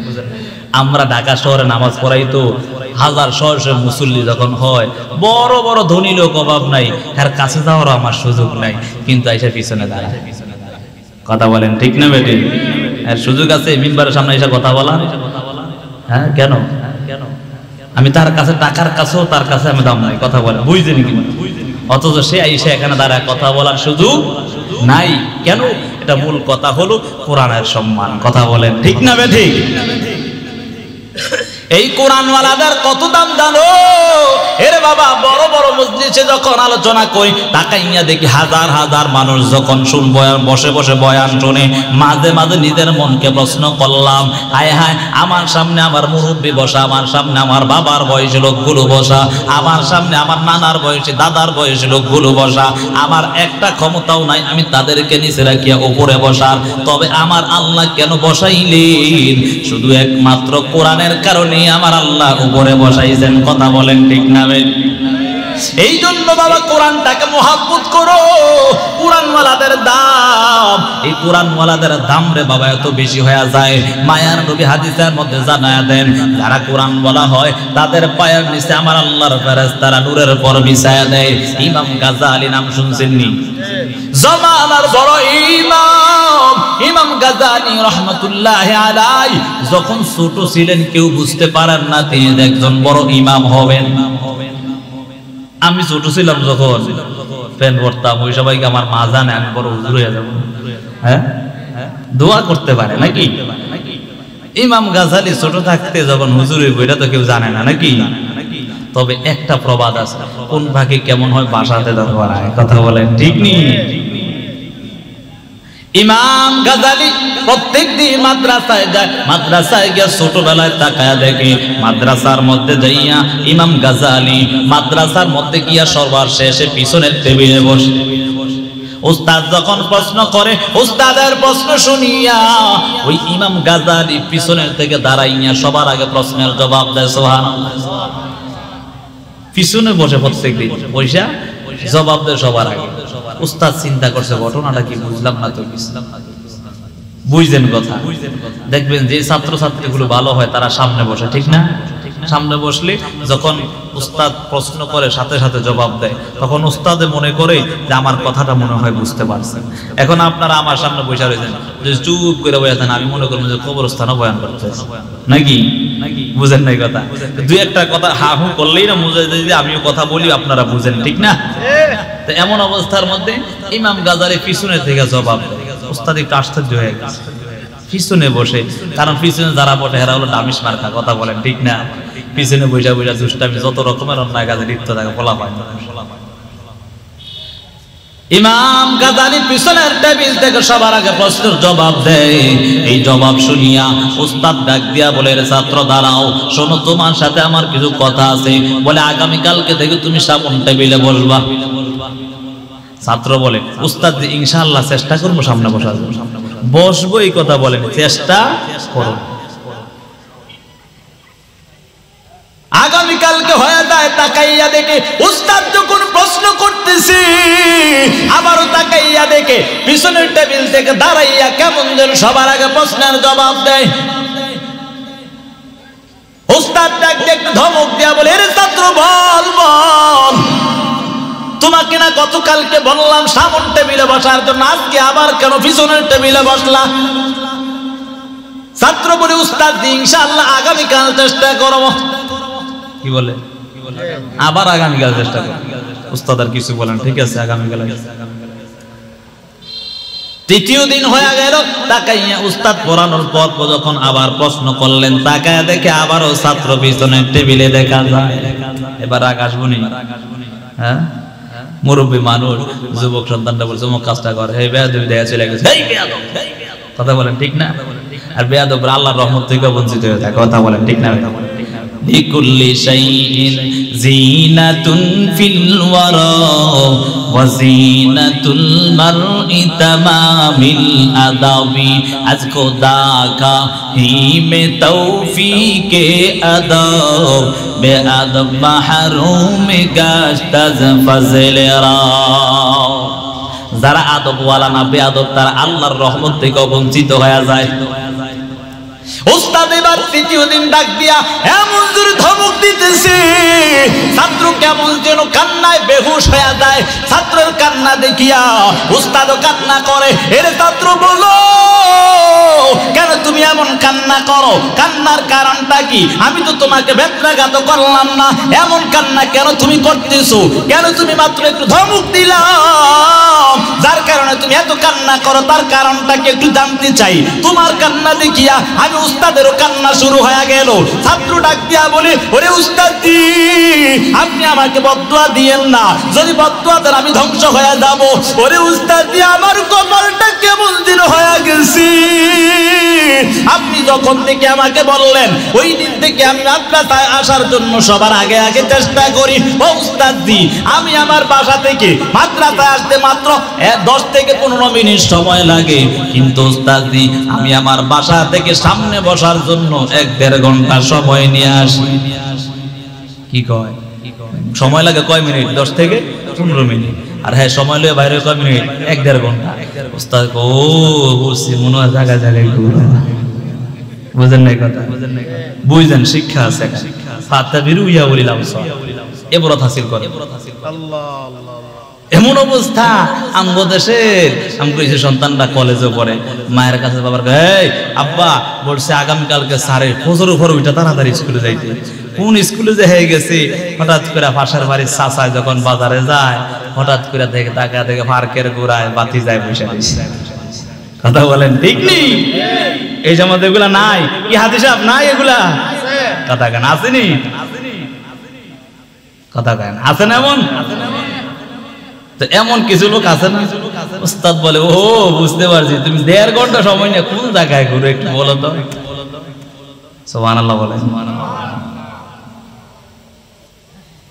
A: আমরা ঢাকা শহরে নামাজ পড়াই তো হাজার শহরে মুসল্লি যখন হয়, বড় বড় ধনী লোক অভাব নাই, তার কাছে যাওয়ারও আমার সুযোগ নাই, কিন্তু এসে পিছনে দাঁড়ায়। কথা বলেন ঠিক না বেটি? এর সুযোগ আছে মিম্বারের সামনে এসে কথা বলা? হ্যাঁ, কেন? আমি তার কাছে টাকার কাছেও তার কাছে আমি দাম নাই। কথা বলে বুঝছেন কি? অথচ সে আইসা এখানে দাঁড়ায় কথা বলার সুযোগ নাই। কেন? এটা মূল কথা হলো কোরআনের সম্মান। কথা বলেন ঠিক না বেঠিক? এই কোরআনওয়ালাদের কত দাম জানো? এর বাবা বড় বড় মসজিদ মজলিসে যখন আলোচনা করি তাকাইয়া দেখি হাজার হাজার মানুষ যখন বসে বসে বয়ান শুনে মাঝে মাঝে নিজের মনকে প্রশ্ন করলাম, হায় হায়, আমার সামনে আমার মুরব্বী বসা, আমার সামনে আমার বাবার বয়সী লোকগুলো বসা, আমার সামনে আমার নানার বয়সী দাদার বয়সী লোকগুলো বসা, আমার একটা ক্ষমতাও নাই আমি তাদেরকে নিচে রাখিয়া উপরে বসার, তবে আমার আল্লাহ কেন বসাইলেন? শুধু একমাত্র কোরআনের কারণে আমার আল্লাহ উপরে বসাইছেন। কথা বলেন ঠিক না? এই জন্য বাবা কোরআনটাকে মহব্বত করো। কোরআনওয়ালাদের দাম, এই কোরআনওয়ালাদের দাম রে বাবা এত বেশি হয়ে যায়। মায়ার নবী হাদিসের মধ্যে জানায়া দেন, যারা কোরআন বলা হয় তাদের পায়ের নিচে আমার আল্লাহর ফেরেশতারা নূরের পর বিছায়া দেয়। ইমাম গাজ্জালী নাম শুনছেননি? জামানার বড় ইমাম ইমাম গাজ্জালী রাহমাতুল্লাহি আলাইহি যখন ছোট ছিলেন কেউ বুঝতে পারেন না তিনি একজন বড় ইমাম হবেন। আমি ছোট ছিলাম যখন ফ্যান পড়তাম, ওই সবাইকে আমার মা জানে আমি বড় হুজুর হয়ে যাবো। হ্যাঁ, দোয়া করতে পারে নাকি? ইমাম গাজ্জালী ছোট থাকতে যখন হুজুর হইব এটা তো কেউ জানে না নাকি? তবে একটা প্রবাদ আছে, কোন ভাগে কেমন হয় বাসাতে দরবার হয়। কথা বলেন ঠিক নেই? ইমাম গাজ্জালী প্রত্যেকদিন মাদ্রাসায় যায়, মাদ্রাসায় গিয়ে ছোটবেলায় তাকায়া দেখে মাদ্রাসার মধ্যে যাইয়া ইমাম গাজ্জালী মাদ্রাসার মধ্যে গিয়া সবার শেষে পিছনের টেবিলে বসে। উস্তাদ যখন প্রশ্ন করে উস্তাদের প্রশ্ন শুনিয়া ওই ইমাম গাজ্জালী পিছনের থেকে দাঁড়াইয়া সবার আগে প্রশ্নের জবাব দেয়। সুবহানাল্লাহ। পিছনে বসে প্রত্যেকদিন পয়সা জবাব দেয় সবার আগে। উস্তাদ চিন্তা করছে ঘটনাটা কি, বুঝলাম না তো। বুঝলেন কথা? দেখবেন যে ছাত্র ছাত্রীগুলো ভালো হয় তারা সামনে বসে, ঠিক না? সামনে বসলে যখন উস্তাদ প্রশ্ন করে সাথে সাথে জবাব দেয়, তখন উস্তাদে মনে করে যে আমার কথাটা মনে হয় বুঝতে পারছেন। এখন আপনারা আমার সামনে বসে রয়েছেন, চুপ করে বসেছেন, আমি মনে করবো যে কবরস্থানও বয়ান করতে নাকি? বুঝেন নাই কথা? দুই একটা কথা হা হু করলেই না বুঝে যায় যে আমিও কথা বলি, আপনারা বুঝেন, ঠিক না? তো এমন অবস্থার মধ্যে ইমাম গাজ্জালী পিছনে থেকে জবাব দেয়। উস্তাদ একটু আশ্চর্য হয়ে গেছে, পিছনে বসে, কারণ পিছনে যারা বসে এরা হলো ডামিস মার্কা। কথা বলেন ঠিক না? পিছনে বইসা বইসা দুষ্টামি যত রকমের অন্যায় কাজে লিপ্ত থাকে বলা হয় না। ইমাম গাজ্জালী পিছনের টেবিল থেকে সবার আগে প্রশ্নের জবাব দেয়। এই জবাব শুনিয়া উস্তাদ ডাক দিয়া বলে, রে ছাত্র দাঁড়াও, শোনো তোমার সাথে আমার কিছু কথা আছে। বলে আগামীকালকে থেকে তুমি সামনে টেবিলে বসবা। ছাত্র বলে, উস্তাদ ইনশাআল্লাহ চেষ্টা করবো সামনে বসার জন্য। বসবো এই কথা বলেন, চেষ্টা করো। আগামীকালকে হয়ে যায়, তাকাইয়া দেখে উস্তাদ যখন প্রশ্ন করতেছে আবারও তাকাইয়া দেখে পিছনের টেবিল থেকে দাঁড়াইয়া কেমন যেন সবার আগে প্রশ্নের জবাব দেয়। উস্তাদ ডাকতে একটু ধমক দিয়া বলে, এর ছাত্র বল বল, তোমাকে না গতকালকে বললাম সামন টেবিলে বসার জন্য, আজকে আবার কেন পিছনের টেবিলে বসলা? ছাত্র বলে, উস্তাদ ইনশাআল্লাহ আগামীকাল চেষ্টা করব। কি বলে? আবার আগামীকাল চেষ্টা করব। উস্তাদ আর কিছু বলেন, ঠিক আছে আগামীকাল। তৃতীয় দিন হয়ে গেল, তাকাইয়া উস্তাদ পড়ানোর পর যখন আবার প্রশ্ন করলেন, তাকায়া দেখে আবারও ছাত্র পিছনের টেবিলে দেখা যায়। এবার রাগ আসবনি? হ্যাঁ, মুরব্বী মানুষ, যুবক সন্তানটা বলছে অমুক কাজটা করে, এই বেয়াদব দেখা চলে গেছে। কথা বলেন ঠিক না? আর বেয়াদব আল্লাহর রহমত থেকে বঞ্চিত হয়ে থাকে। কথা বলেন ঠিক না? লিকুল্লি শাইইন জিনাতুন ফিল ওয়ারা ওয়া জিনাতুল মারই তামামিল আদাবি আজ খোদা কা হিমে তৌফিকে আদব বেআদব মাহরুম গাশতাজ ফজলে রা। যারা আদবওয়ালা না বেআদব তারা আল্লাহর রহমত থেকে বঞ্চিত হয়ে যায়। উস্তাদ এবার তৃতীয় দিন ডাক দিয়া এমন জোরে ধমক দিতেছে, ছাত্র কেমন যেন কান্নায় বেহুশ হয়ে যায়। ছাত্রের কান্না দেখিয়া উস্তাদও কান্না করে। এর ছাত্র বলো, কেন তুমি এমন কান্না করো? কান্নার কারণটা কি? আমি তো তোমাকে বেত্রাঘাত করলাম না, এমন কান্না কেন তুমি করতেছো? কেন তুমি মাত্র একটু ধমক দিলাম, যার কারণে তুমি এত কান্না করো, তার কারণটা কি একটু জানতে চাই। তোমার কান্না দেখিয়া আমি উস্তাদেরও কান্না শুরু হয়ে গেল। ছাত্র ডাক দিয়া বলে, ওরে উস্তাদ, আপনি আমাকে বদদুয়া দিয়েন না, যদি বদদুয়া দেন আমি ধ্বংস হয়ে যাব। ওরে উস্তাদি আমার কপালটা কেমন দিন হয়ে গেছি। আপনি যখন থেকে আমাকে বললেন ওই দিন থেকে আমি মাদ্রাসায় আসার জন্য সবার আগে আগে চেষ্টা করি। ও উস্তাদি আমি আমার বাসা থেকে মাদ্রাসায় আসতে মাত্র 10 থেকে 15 মিনিট সময় লাগে, কিন্তু উস্তাদি আমি আমার বাসা থেকে সামনে বসার জন্য 1-1.5 ঘন্টা সময় নিয়ে আসি। কি কয় সময় লাগে কয় মিনিট? 10 থেকে 15 মিনিট। আর হ্যাঁ সময় লয়ে বাইরে কয় মিনিট? 1-1.5 ঘন্টা। উস্তাদ ও বলছি মনে হয় জায়গা জায়গায় বুঝেন নাই কথা, বুঝেন শিক্ষা আছে। এবারত হাসিল করে এমন অবস্থা আমগো দেশের। আমগো এই সন্তানরা কলেজে পড়ে, মায়ের কাছে বাবার এই আব্বা বলছে আগামীকালকে স্যারের ফজর উপর ওইটা তাড়াতাড়ি স্কুলে যাইতে। কোন স্কুলে যে হয়ে গেছে, হঠাৎ করে পাশের বাড়ির চাচায় যখন বাজারে যায় হঠাৎ করে দেখে টাকা দেখে পার্কের গোড়ায় বাতি যায় বসে বসে। কথা বলেন ঠিক নেই? এই যে আমাদের এগুলা নাই কি হাদিস সাহেব? নাই এগুলা কথা কেন আসেনি? কথা কেন আসেন? এমন তো এমন কিছু লোক আছে না, উস্তাদ বলে ও বুঝতে পারছি তুমি 1.5 ঘন্টা সময় নিয়ে কোন জায়গায় ঘুরে একটু বলো তো। সুবহানাল্লাহ বলেন।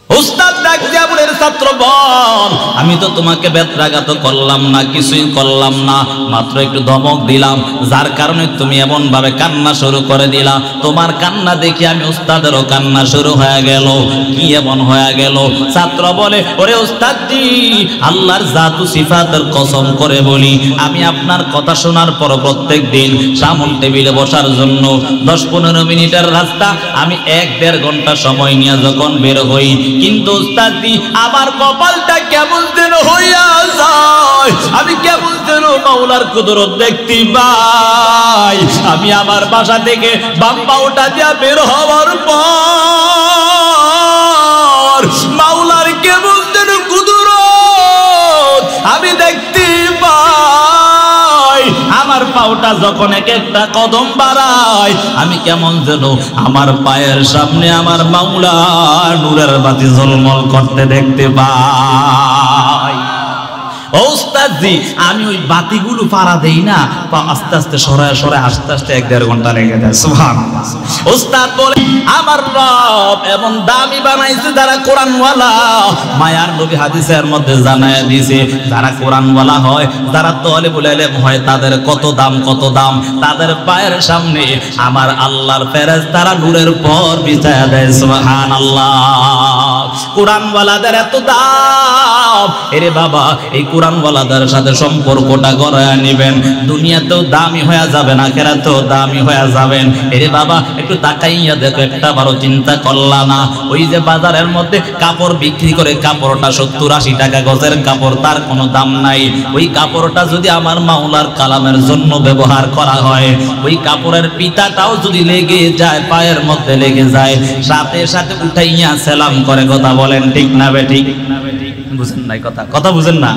A: উস্তাদ ডাক দিয়া বলে ছাত্র বল আমি তো তোমাকে বেত্রাঘাত করলাম না, কিছুই করলাম না, মাত্র একটু ধমক দিলাম, যার কারণে তুমি এমন ভাবে কান্না শুরু করে দিলা। তোমার কান্না দেখি আমি উস্তাদেরও কান্না শুরু হয়ে গেল। কি এমন হয়ে গেল? ছাত্র বলে ওরে উস্তাদজি আল্লাহর জাত ও সিফাতের কসম করে বলি আমি আপনার কথা শোনার পর প্রত্যেক দিন সামন টেবিলে বসার জন্য 10-15 মিনিটের রাস্তা আমি 1-1.5 ঘন্টা সময় নিয়ে যখন বের হই, কিন্তু উস্তাদি আমার কপালটা কেমন যেন হইয়া যায়, আমি কেমন যেন মাওলার কুদরত দেখতে পাই। আমি আমার বাসা থেকে বাম পাওটা দিয়া বের হওয়ার পর মাওলার কেমন যেন কুদরত আমি দেখতে পাই। আমার পাওটা যখন এক একটা কদম বাড়ায় আমি কেমন যেন আমার পায়ের সামনে আমার মাওলা নূরের বাতি ঝলমল করতে দেখতে পাই। ওস্তাদজি আমি ওই বাতিগুলো পাড়া দেই না, আস্তে আস্তে সরায় সরায় আস্তে আস্তে 1-1.5 ঘন্টা লেগে যায়। সুবহানাল্লাহ। ওস্তাদ বলে আমার রব এমন দামি বানাইছে যারা কোরআনওয়ালা। মায়ার নবী হাদিসের মধ্যে জানায় দিয়েছে যারা কোরআনওয়ালা হয়, যারা তালিবুল ইলম হয় তাদের কত দাম কত দাম। তাদের পায়ের সামনে আমার আল্লাহর ফেরেশতারা নূরের পর বিছায়া দেয়। সুবহানাল্লাহ। কোরআনওয়ালাদের এত দাম। এরে বাবা এই কোরআনওয়ালাদের সাথে সম্পর্কটা গড়ায় নেবেন, দুনিয়াতেও দামি হয়ে যাবেন, আখিরাতেও দামি হয়ে যাবেন। এরে বাবা একটু তাকাইয়া দেখো, একটা বারো চিন্তা করলা না? ওই যে বাজারের মধ্যে কাপড় বিক্রি করে, কাপড়টা 70-80 টাকা গজের কাপড়, তার কোনো দাম নাই। ওই কাপড়টা যদি আমার মাওলার কালামের জন্য ব্যবহার করা হয়, ওই কাপড়ের পিতাটাও যদি লেগে যায়, পায়ের মধ্যে লেগে যায়, সাথে সাথে উঠাইয়া সালাম করে। কথা বলেন ঠিক না বেঠিক? বুঝেন নাই কথা? কথা বুঝেন না?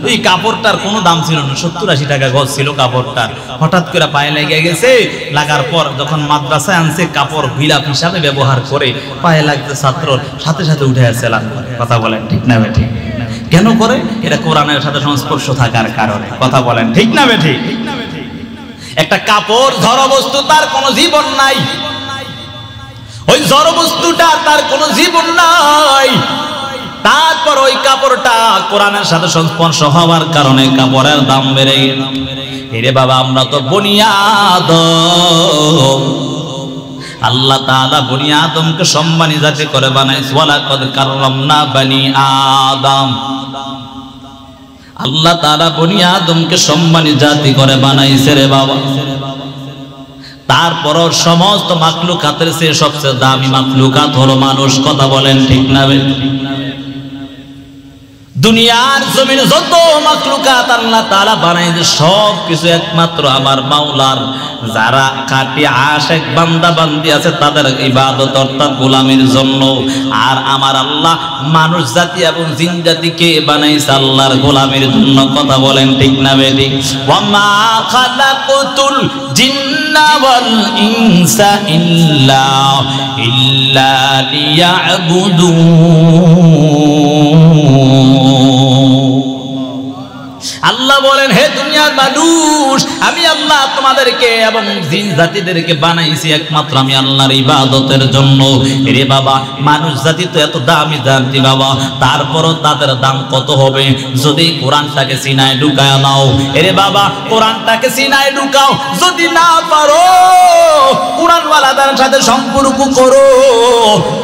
A: ওই কাপড়টার কোনো দাম ছিল না, 70-80 টাকা গজ ছিল কাপড়টা। হঠাৎ করে পায়ে লেগে গেছে, লাগার পর যখন মাদ্রাসায় আনছে কাপড় বিলাপ হিসাবে ব্যবহার করে, পায়ে লাগছে ছাত্রর, সাথে সাথে উঠে সালাম করে। কথা বলেন ঠিক না বেঠিক? কেন করে? এটা কোরআনের সাথে সংস্পর্শ থাকার কারণে। কথা বলেন ঠিক না বেঠিক? একটা কাপড় জড় বস্তু, তার কোনো জীবন নাই। ওই জড় বস্তুটা তার কোনো জীবন নাই, তারপর ওই কাপড়টা কোরআনের সাথে সংস্পর্শ হওয়ার কারণে কাপড়ের দাম বেড়ে গেল। এরে বাবা আমরা তো বনি আদম, আল্লাহ তাআলা বনি আদমকে সম্মানী জাতি করে বানাইছে। ওয়ালাকাদ কাররামনা বনি আদম। আল্লাহ তাআলা বনি আদমকে সম্মানী জাতি করে বানাইছে রে বাবা। তারপর সমস্ত মাখলুকাতের চেয়ে সবচেয়ে দামি মাখলুকাত হলো মানুষ। কথা বলেন ঠিক না? দুনিয়ার জমিনে যত মাখলুকাত আল্লাহ তাআলা বানাইছে সব কিছু একমাত্র আমার মাওলার যারা খাঁটি আশিক বান্দা বান্দি আছে তাদের ইবাদত অর্থাৎ গোলামির জন্য। আর আমার আল্লাহ মানুষ জাতি এবং জিন জাতিকে বানাইছে আল্লাহর গোলামির জন্য। কথা বলেন ঠিক না বেঠিক? ওয়া মা খালাকুতুল জিন্না ওয়াল ইনসা ইল্লা লিয়াবুদুন। দুনিয়ার মানুষ, আমি আল্লাহ তোমাদেরকে এবং জিন জাতিদেরকে বানাইছি একমাত্র আমি আল্লাহর ইবাদতের জন্য। এরে বাবা, মানুষ জাতি তো এত দামি জাতি বাবা, তারপরও তাদের দাম কত হবে যদি কোরআনটাকে সিনায় ঢুকায় নাও। এরে বাবা, কোরআনটাকে সিনায় ঢুকাও, যদি না পারো কোরআনওয়ালাদের সাথে সম্পর্ক করো,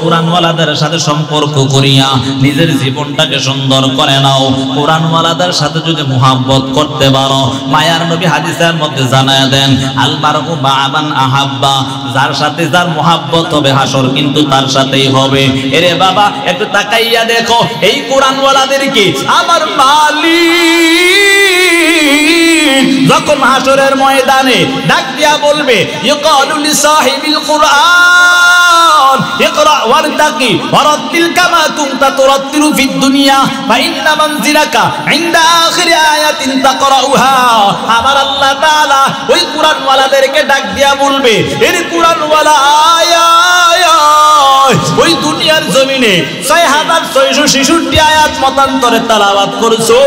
A: কোরআনওয়ালাদের সাথে সম্পর্ক করিয়া নিজের জীবনটাকে সুন্দর করে নাও। কোরআনওয়ালাদের সাথে যদি মুহাব্বত করতে পারো, মায়ার নবী হাদিসের মধ্যে জানায় দেন, আল মারউ মা'a মান আহাব্বা, যার সাথে যার মুহাব্বত হবে হাসর কিন্তু তার সাথেই হবে। এরে বাবা, একটু তাকাইয়া দেখো এই কোরআনওয়ালাদেরকে আমার মালিক যখন হাসরের ময়দানে ডাক দিয়া বলবে, ইকালু লিসাহিবিল কুরআন ইকরা ওয়ারতাকি ওয়ারাতিল কামা কুনতা তুরাতিলু ফিদ দুনিয়া ফাইন্না মানজিলাকা ইনদা আখিরি আয়াতিন তাকরাউহা। আমার আল্লাহ তাআলা ওই কোরআনওয়ালাদেরকে ডাক দিয়া বলবে, এর কোরআনওয়ালা ওই দুনিয়ার জমিনে 6666 আয়াত মতান্তরে তেলাওয়াত করছো,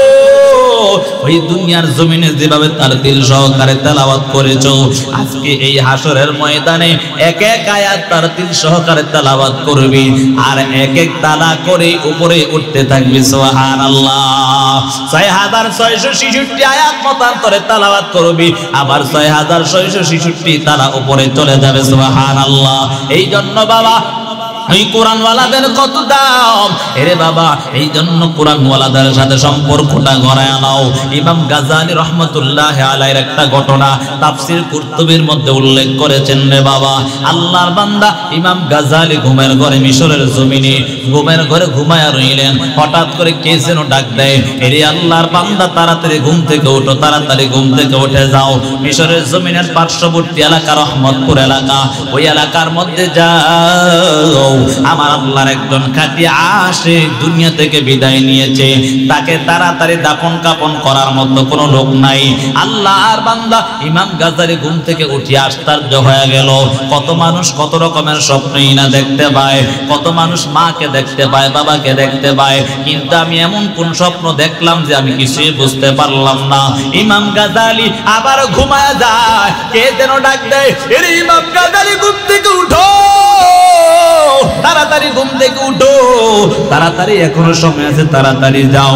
A: ওই দুনিয়ার জমিনে যেভাবে তার দিল সহকারে তেলাওয়াত করেছো, আজকে এই হাসরের ময়দানে এক এক আয়াত তার দিল সহকারে তেলাওয়াত করবি, আর এক এক তালা করে উপরে উঠতে থাকবি। সুবহানাল্লাহ। 6666 আয়াত মতান্তরে তেলাওয়াত করবি, আবার 6666 তালা উপরে চলে যাবে। সুবহানাল্লাহ। এই জন্য বাবা এই কোরআনওয়ালাদের কত দাম। এরে বাবা, এই জন্য কোরআনওয়ালাদের সাথে সম্পর্কটা গড়ায় নাও। ইমাম গাজালি রহমতুল্লাহ আলাইহির একটা ঘটনা তাফসীর কুরতুবীর মধ্যে উল্লেখ করেছেন। রে বাবা, আল্লাহর বান্দা ইমাম গাজালি ঘুমের ঘরে মিশরের জমিনে ঘুমের ঘরে ঘুমায়া রইলেন। হঠাৎ করে কে যেন ডাক দেয়, এরে আল্লাহর বান্দা তাড়াতাড়ি ঘুম থেকে ওঠো, তাড়াতাড়ি ঘুম থেকে উঠে যাও। মিশরের জমিনের পার্শ্ববর্তী এলাকা রহমতপুর এলাকা, ওই এলাকার মধ্যে যাও। আমার আল্লাহর একজন খাঁটি আশিক দুনিয়া থেকে বিদায় নিয়েছে, তাকে তাড়াতাড়ি দাফন কাফন করার মতো কোনো লোক নাই। আল্লাহর বান্দা ইমাম গাজালি ঘুম থেকে উঠে আশ্চর্য হয়ে গেল। কত মানুষ কত রকমের স্বপ্নই না দেখতে পায়, কত মানুষ মাকে দেখতে পায়, বাবাকে দেখতে পায়, কিন্তু আমি এমন কোন স্বপ্ন দেখলাম যে আমি কিছুই বুঝতে পারলাম না। ইমাম গাজালি আবার ঘুমায় যায়, কে যেন ডাক দেয়, এরে ইমাম গাজালি ঘুম থেকে উঠো, তাড়াতাড়ি ঘুম থেকে উঠো, তাড়াতাড়ি এখনো সময় আছে, তাড়াতাড়ি যাও।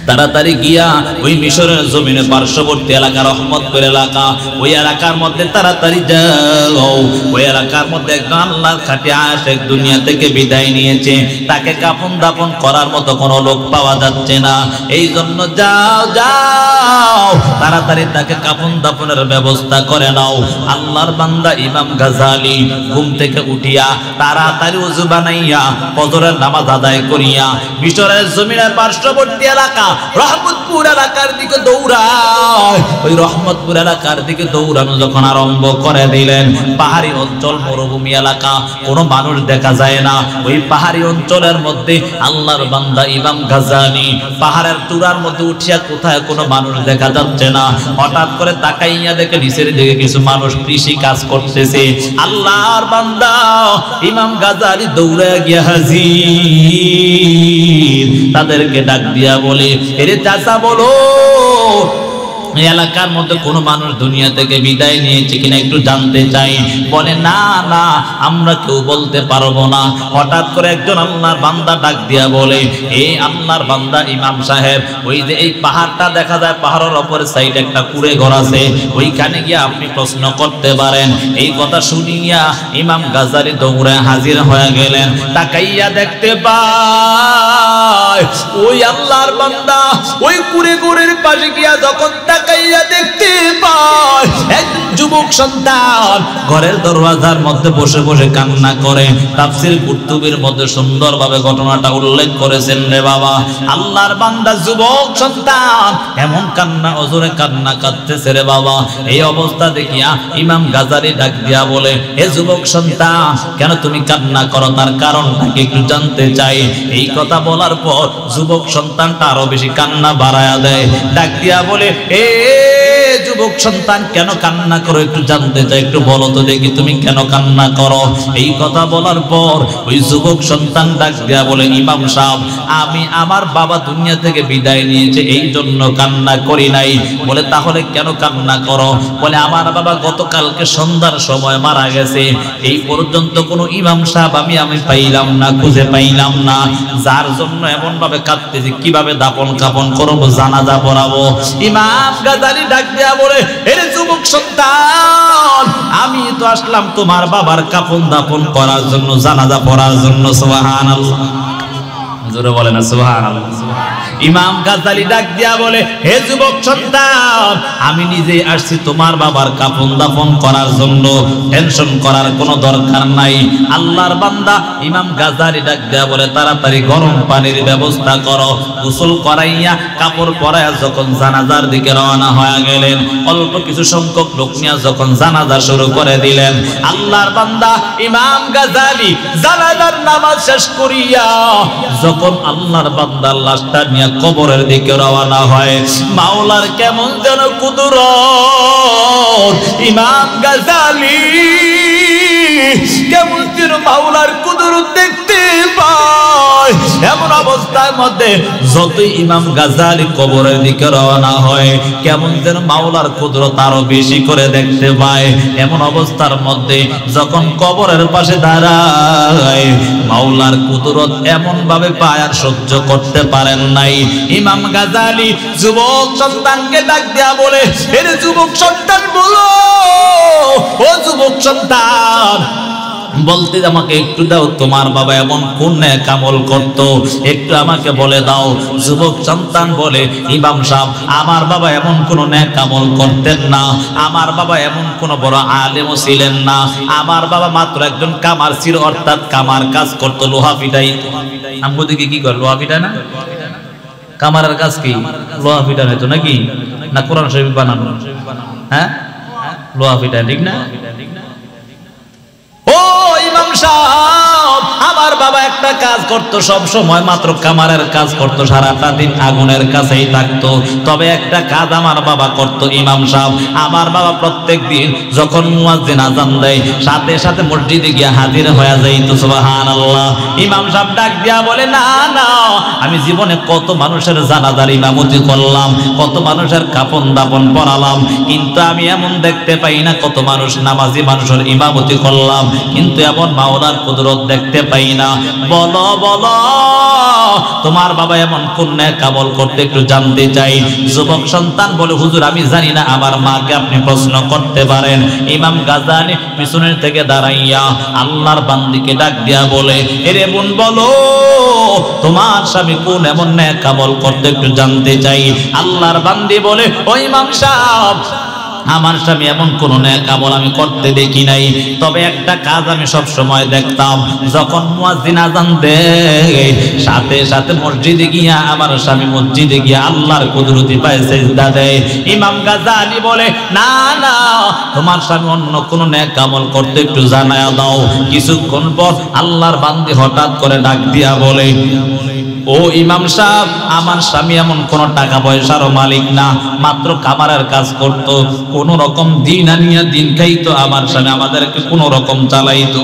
A: তাড়াতাড়ি গিয়া ওই মিশরের জমিনে পার্শ্ববর্তী এলাকা রহমতপুর এলাকা, ওই এলাকার মধ্যে তাড়াতাড়ি যাও। ওই এলাকার মধ্যে একজন আল্লাহর খাঁটি আশিক দুনিয়া থেকে বিদায় নিয়েছে, তাকে কাফন দাফন করার মতো কোনো লোক পাওয়া যাচ্ছে না। এই জন্য যাও যাও, তাড়াতাড়ি তাকে কাফন দাফনের ব্যবস্থা করে নাও। আল্লাহর বান্দা ইমাম গাজালি ঘুম থেকে উঠিয়া তাড়াতাড়ি ওযু বানাইয়া ফজরের নামাজ আদায় করিয়া মিশরের জমিনের পার্শ্ববর্তী এলাকা রহমতপুর এলাকার দিকে দৌড়ায়। ওই রহমতপুর এলাকার দিকে দৌড়ানো যখন আরম্ভ করে দিলেন, পাহাড়ি অঞ্চল, মরুভূমি এলাকা, কোনো মানুষ দেখা যায় না। ওই পাহাড়ি অঞ্চলের মধ্যে আল্লাহর বান্দা ইমাম গাজালি পাহাড়ের চূড়ার মধ্যে উঠিয়া কোথায় কোনো মানুষ দেখা যাচ্ছে না। হঠাৎ করে তাকাইয়া দেখে নিচের দিকে কিছু মানুষ কৃষি কাজ করতেছে। আল্লাহর বান্দা ইমাম গাজালি দৌড়ে গিয়া হাজির, তাদেরকে ডাক দিয়া বলে, এরে চাচা বলো এলাকার মধ্যে কোনো মানুষ দুনিয়া থেকে বিদায় নিয়েছে কিনা একটু জানতে চাই। বলে না না, আমরা কেউ বলতে পারবো না। হঠাৎ করে একজন আল্লাহর বান্দা ডাক দিয়া বলে, এই আল্লাহর বান্দা ইমাম সাহেব, ওই যে এই পাহাড়টা দেখা যায়, পাহাড়ের অপর সাইডে একটা কুড়ে ঘর আছে, ওইখানে গিয়ে আপনি প্রশ্ন করতে পারেন। এই কথা শুনিয়া ইমাম গাজালি দৌড়ে হাজির হয়ে গেলেন। তাকাইয়া দেখতে পায় ওই আল্লাহর বান্দা ওই কুড়ে ঘরের পাশে গিয়া যখন তাকাইয়া দেখতে পায় এক যুবক সন্তান ঘরের দরওয়াজার মধ্যে বসে বসে কান্না করে। তাফসীর কুরতুবীর মধ্যে সুন্দরভাবে ঘটনাটা উল্লেখ করেছেন। রে বাবা, আল্লাহর বান্দা যুবক সন্তান এমন কান্না, ওজোরে কান্না কাঁদতেছে। রে বাবা, এই অবস্থা দেখিয়া ইমাম গাজালি ডাক দিয়া বলে, হে যুবক সন্তান, কেন তুমি কান্না করো, তার কারণটাকে একটু জানতে চাই। এই কথা বলার পর যুবক সন্তানটা আরো বেশি কান্না বাড়ায়া দেয়। ডাক দিয়া বলে, এ যুবক সন্তান কেন কান্না করো একটু জানতে চাই, একটু বলো তো দেখি তুমি কেন কান্না করো। এই কথা বলার পর ওই যুবক সন্তান ডাক দেয়া বলে, ইমাম সাহেব আমি আমার বাবা দুনিয়া থেকে বিদায় নিয়েছে এই জন্য কান্না করি নাই। বলে তাহলে কেন কান্না করো? বলে আমার বাবা গতকালকে সন্ধ্যার সময় মারা গেছে, এই পর্যন্ত কোনো ইমাম সাহেব আমি পাইলাম না, খুঁজে পাইলাম না, যার জন্য এমন ভাবে কাঁদতেছি, কিভাবে দাফন কাফন করবো, জানাজা পড়াবো। ইমাম গাজালি ডাক দেয়া বলে, এর যুবক সন্তান আমি তো আসলাম তোমার বাবার কাফন দাফন করার জন্য, জানাজা পড়ার জন্য। সুবহানাল্লাহ, জোরে বলে না সুবহানাল্লাহ। ইমাম গাজালি ডাক দিয়া বলে, হে যুবক সন্তান আমি নিজে আসছি তোমার বাবার কাফন দাফন করার জন্য, টেনশন করার কোনো দরকার নাই। আল্লাহর বান্দা ইমাম গাজালি ডাক দিয়া বলে, তাড়াতাড়ি গরম পানির ব্যবস্থা করো। গোসল করাইয়া কাপড় পরাইয়া যখন জানাজার দিকে রওনা হয়ে গেলেন, অল্প কিছু সংখ্যক লোক নিয়ে যখন জানাজা শুরু করে দিলেন, আল্লাহর বান্দা ইমাম গাজালি জানাজার নামাজ শেষ করিয়া যখন আল্লাহর বান্দার লাশটা নিয়ে কবরের দিকে রওনা হয়, মাওলার কেমন যেন কুদরত, ইমাম গাজালি কেমন যেন মাওলার কুদরত দেখতে পায়। এমন অবস্থার মধ্যে যতই ইমাম গাজালি কবরের দিকে রওনা হয়, কেমন যেন মাওলার কুদরত আরো বেশি করে দেখতে পায়। এমন অবস্থার মধ্যে যখন কবরের পাশে দাঁড়ায়, মাওলার কুদরত এমন ভাবে পায় আর সহ্য করতে পারেন নাই। ইমাম গাজালি যুবক সন্তানকে ডাক দেয়া বলে, এর যুবক সন্তান বলো, ও যুবক সন্তান বলতে আমাকে একটু দাও, তোমার বাবা এমন কোন নেক আমল করত, একটু আমাকে বলে দাও। যুবক সন্তান বলে, ইমাম সাহেব আমার বাবা এমন কোন নেক আমল করতেন না, আমার বাবা এমন কোন বড় আলেমও ছিলেন না, আমার বাবা মাত্র একজন কামার ছিল, অর্থাৎ কামার কাজ করতো, লোহা পিটাই। আমগো দিকে কি করে লোহা পিটায় না? কামারের কাজ কি লোহা পিটানো হতো নাকি? না কোরআন শরীফ বানানো? হ্যাঁ লোহা পিটায়, ঠিক না? ও ইমাম সাহেব আমার বাবা একটা কাজ করত, সব সময় মাত্র কামারের কাজ করত, সারাটা দিন আগুনের কাছেই থাকতো। তবে একটা কাজ আমার বাবা করত ইমাম সাহেব, আমার বাবা প্রত্যেক দিন যখন মুয়াজ্জিন আযান দেয় সাথে সাথে মসজিদে গিয়ে হাজির হয়ে যাইতো। সুবহানাল্লাহ। ইমাম সাহেব ডাক দিয়া বলে, না না আমি জীবনে কত মানুষের জানাজার ইমামতি করলাম, কত মানুষের কাফন দাফন পড়ালাম, কিন্তু আমি এমন দেখতে পাই না কত মানুষ নামাজি মানুষের ইমামতি করলাম, কিন্তু এমন মাওলার কুদরত দেখতে পাই না। বলো বলো তোমার বাবা এমন কোন নেক আমল করতে, একটু জানতে চাই। যুবক সন্তান বলে, হুজুর আমি জানি না, আমার মাকে আপনি প্রশ্ন করতে পারেন। ইমাম গাজালি পিছনের থেকে দাঁড়াইয়া আল্লাহর বান্দিকে ডাক দিয়া বলে, এরে বোন বলো তোমার স্বামী কোন এমন নেক আমল করতে, একটু জানতে চাই। আল্লাহর বান্দি বলে, ও ইমাম সাহেব আমার স্বামী এমন কোন নেক আমল আমি করতে দেখি নাই, তবে একটা কাজ আমি সব সময় দেখতাম, যখন মুয়াজ্জিন আযান দেয় সাথে সাথে মসজিদে গিয়া আমার স্বামী মসজিদে গিয়া আল্লাহর কুদরতি পায় সিজদা দেয়। ইমাম গাজালি বলে, না না তোমার স্বামী অন্য কোন নেক আমল করতে, একটু জানায়া দাও। কিছুক্ষণ পর আল্লাহর বান্দি হঠাৎ করে ডাক দিয়া বলে, ও ইমাম সাহেব আমার স্বামী এমন কোন টাকা পয়সারও মালিক না, মাত্র কামারের কাজ করত, কোন রকম দিন আনিয়া দিন খাইতো, আমার স্বামী আমাদেরকে কোন রকম চালাইতো।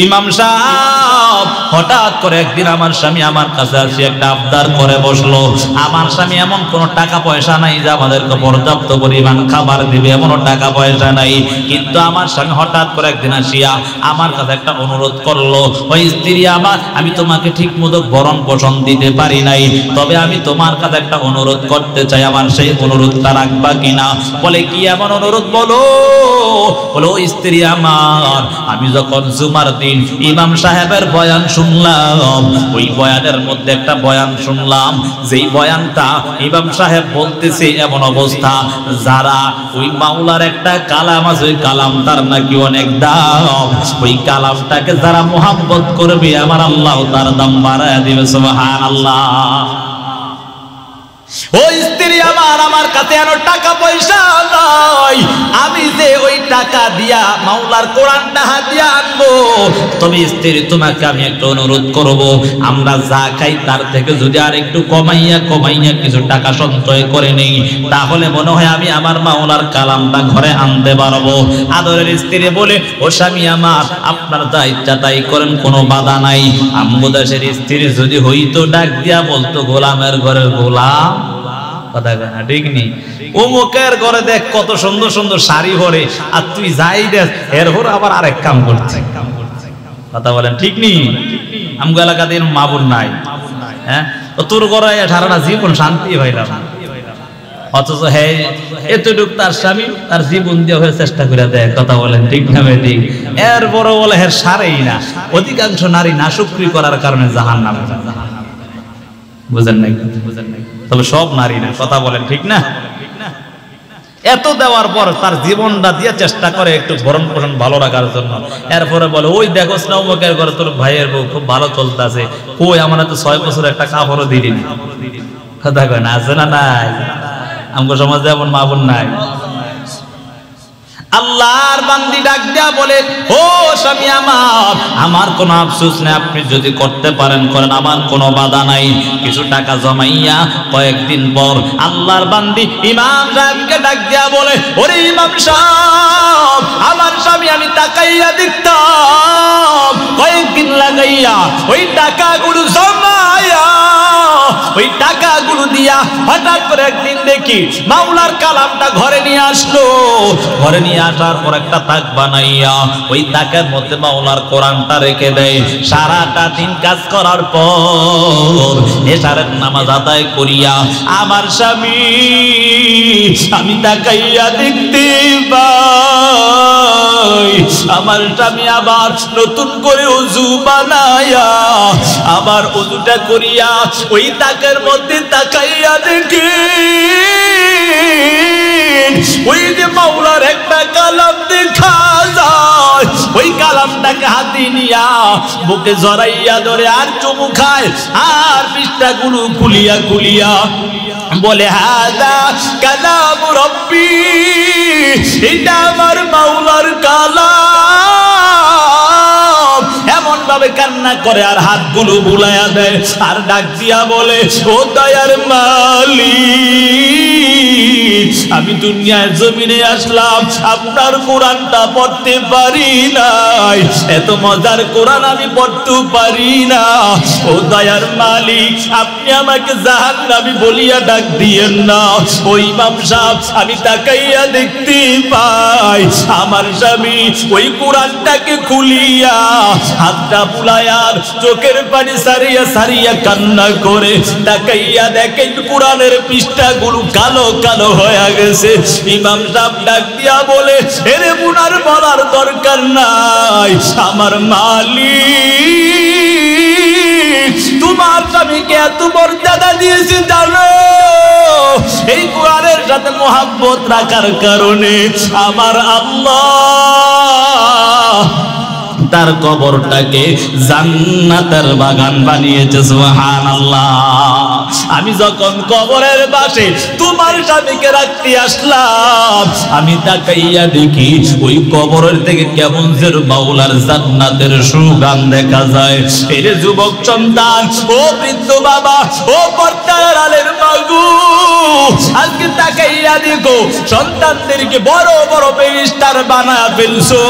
A: ইমাম সাহেব হঠাৎ করে একদিন আমার স্বামী আমার কাছে আসি একটা আবদার করে বসলো, আমার স্বামী এমন কোন টাকা পয়সা নাই যে আমাদেরকে পর্যাপ্ত পরিমাণ খাবার দিবে, এমন টাকা পয়সা নাই, কিন্তু আমার স্বামী হঠাৎ করে একদিন আসিয়া আমার কাছে একটা অনুরোধ করলো, ওই স্ত্রী আমার আমি তোমাকে ঠিক মতো ভরণ পোষণ দিতে পারি নাই, তবে আমি তোমার কাছে একটা অনুরোধ করতে চাই, আমার সেই অনুরোধটা রাখবা কিনা? বলে, কি এমন অনুরোধ বলো? বলো, স্ত্রী আমার আমি যখন জুমার ইমাম সাহেবের বয়ান শুনলাম, ওই বয়ানের মধ্যে একটা বয়ান শুনলাম, যেই বয়ানটা ইমাম সাহেব বলতেছে এমন অবস্থা, যারা ওই মাওলার একটা কালাম আছে, ওই কালামটার নাকি অনেক দাম, ওই কালামটাকে যারা মুহাব্বত করবে আমার আল্লাহ তার দাম বাড়ায় দিবে। সুবহানাল্লাহ। ওই স্ত্রী আমার কাছে আনো টাকা পয়সা নাই, আমি যে ওই টাকা দিয়া মাওলার কোরআনটা হাতিয়া আনবো। তবে স্ত্রী তোমাকে আমি একটা অনুরোধ করব, আমরা যা খাই তার থেকে যদি আর একটু কমাইয়া কিছু টাকা সঞ্চয় করে নেই, তাহলে মনে হয় আমি আমার মাওলার কালামটা ঘরে আনতে পারবো। আদরের স্ত্রী বলে, ও স্বামী আমার, আপনার যা ইচ্ছা তাই করেন, কোনো বাধা নাই। আমগো দেশের স্ত্রী যদি হইতো ডাক দিয়া বলতো, গোলামের ঘরের গোলাম, কথা না ঠিক নেই, অমুকের ঘরে দেখ কত সুন্দর সুন্দর শাড়ি পরে, আর তুই যাই দেখ এরপর আবার আরেক কাম করছে। কথা বলেন ঠিক নেই? আমগো এলাকাতে মা বোন নাই, হ্যাঁ, তোর ঘরে সারাটা জীবন শান্তি পাইলাম, অথচ হ্যাঁ এতটুক তার স্বামী তার জীবন দিয়ে হয়ে চেষ্টা করে দেয়। কথা বলেন ঠিক না ঠিক? এরপরও বলে হ্যাঁ সারেই না। অধিকাংশ নারী নাশুকরি করার কারণে জাহান্নামে যায়। বুঝেন নাই? তবে সব নারী না। কথা বলেন ঠিক না? এত দেওয়ার পর তার জীবনটা দিয়ে চেষ্টা করে একটু ভরণ পোষণ ভালো রাখার জন্য, এরপরে বলে ওই দেখোস না অমুকের ঘরে তোর ভাইয়ের বউ খুব ভালো চলতেছে, কই আমার তো 6 বছর একটা কাপড়ও দিলি না। কথা কয় না, আছে না নাই? আমগো সমাজে এমন মা বোন নাই। আল্লাহর বান্দি ডাক দেয়া বলে, ও স্বামী আমার কোনো আফসোস নেই, আপনি যদি করতে পারেন করেন, আমার কোনো বাধা নাই। কিছু টাকা জমাইয়া কয়েকদিন পর আল্লাহর বান্দি ইমাম সাহেবকে ডাক দেয়া বলে, ওরে ইমাম সাহেব, আমার স্বামী আমি তাকাইয়া দেখতাম কয়েকদিন লাগাইয়া ওই টাকাগুলো জমাইয়া ওই টাকাগুলো দিয়া হঠাৎ করে একদিন দেখি মাওলার কালামটা ঘরে নিয়ে আসলো। ঘরে নিয়ে আসার পর একটা তাক বানাইয়া ওই তাকের মধ্যে মাওলার কোরআনটা রেখে দেয়। সারাটা দিন কাজ করার পর এশারের নামাজ আদায় করিয়া আমার স্বামী আমি তাকাইয়া দেখতে পাই আমার স্বামী আবার নতুন করে ওযু বানায়া আবার ওযুটা করিয়া ওই তাকের মধ্যে তাকাইয়া দেখি ওই যে মাওলার একটা কালাম দেখা যায়। ওই কালামটাকে হাতে নিয়া বুকে জড়াইয়া ধরে আর চুমু খায় আর পৃষ্ঠাগুলো খুলিয়া খুলিয়া বলে, হাদা কালাম রব্বি, এটা আমার মাওলার কালাম। এমন ভাবে কান্না করে আর হাতগুলো বুলাইয়া দেয় আর ডাক দিয়া বলে, ও দয়ার মালিক, আমি দুনিয়ার জমিনে আসলাম, আপনার কোরআনটা পড়তে পারি নাই, এত মজার কোরআন আমি পড়তে পারি না। ও দয়ার মালিক, আপনি আমাকে জাহান্নামী বলিয়া ডাক দিয়েন না। ওই ইমাম সাহেব আমি তাকাইয়া দেখতে পাই আমার স্বামী ওই কোরআনটাকে খুলিয়া হাতটা বুলাইয়া চোখের পানি সারিয়া সারিয়া কান্না করে তাকাইয়া দেখেন কোরআনের পৃষ্ঠাগুলো কালো কালো হয়ে গেছে। ইমাম সাহেব ডাক দিয়া বলে, এরে বুনার বলার দরকার নাই, আমার মালিক তোমার স্বামীকে এত মর্যাদা দিয়েছে জানো? এই কোরআনের সাথে মোহাব্বত রাখার কারণে আমার আল্লাহ তার কবরটাকে জান্নাতের বাগান বানিয়েছে। সুবহানাল্লাহ। আমি যখন কবরের পাশে তোমার স্বামীকে রাখতে আসলাম, আমি তাকাইয়া দেখি ওই কবরের থেকে কেমন যে মাওলার জান্নাতের সুগান দেখা যায়। এর যুবক সন্তান, ও বৃদ্ধ বাবা, ও পর্দার আলের মাগু, আজকে তাকাইয়া দেখো সন্তানদেরকে বড় বড় ব্যারিস্টার বানায় ফেলছো।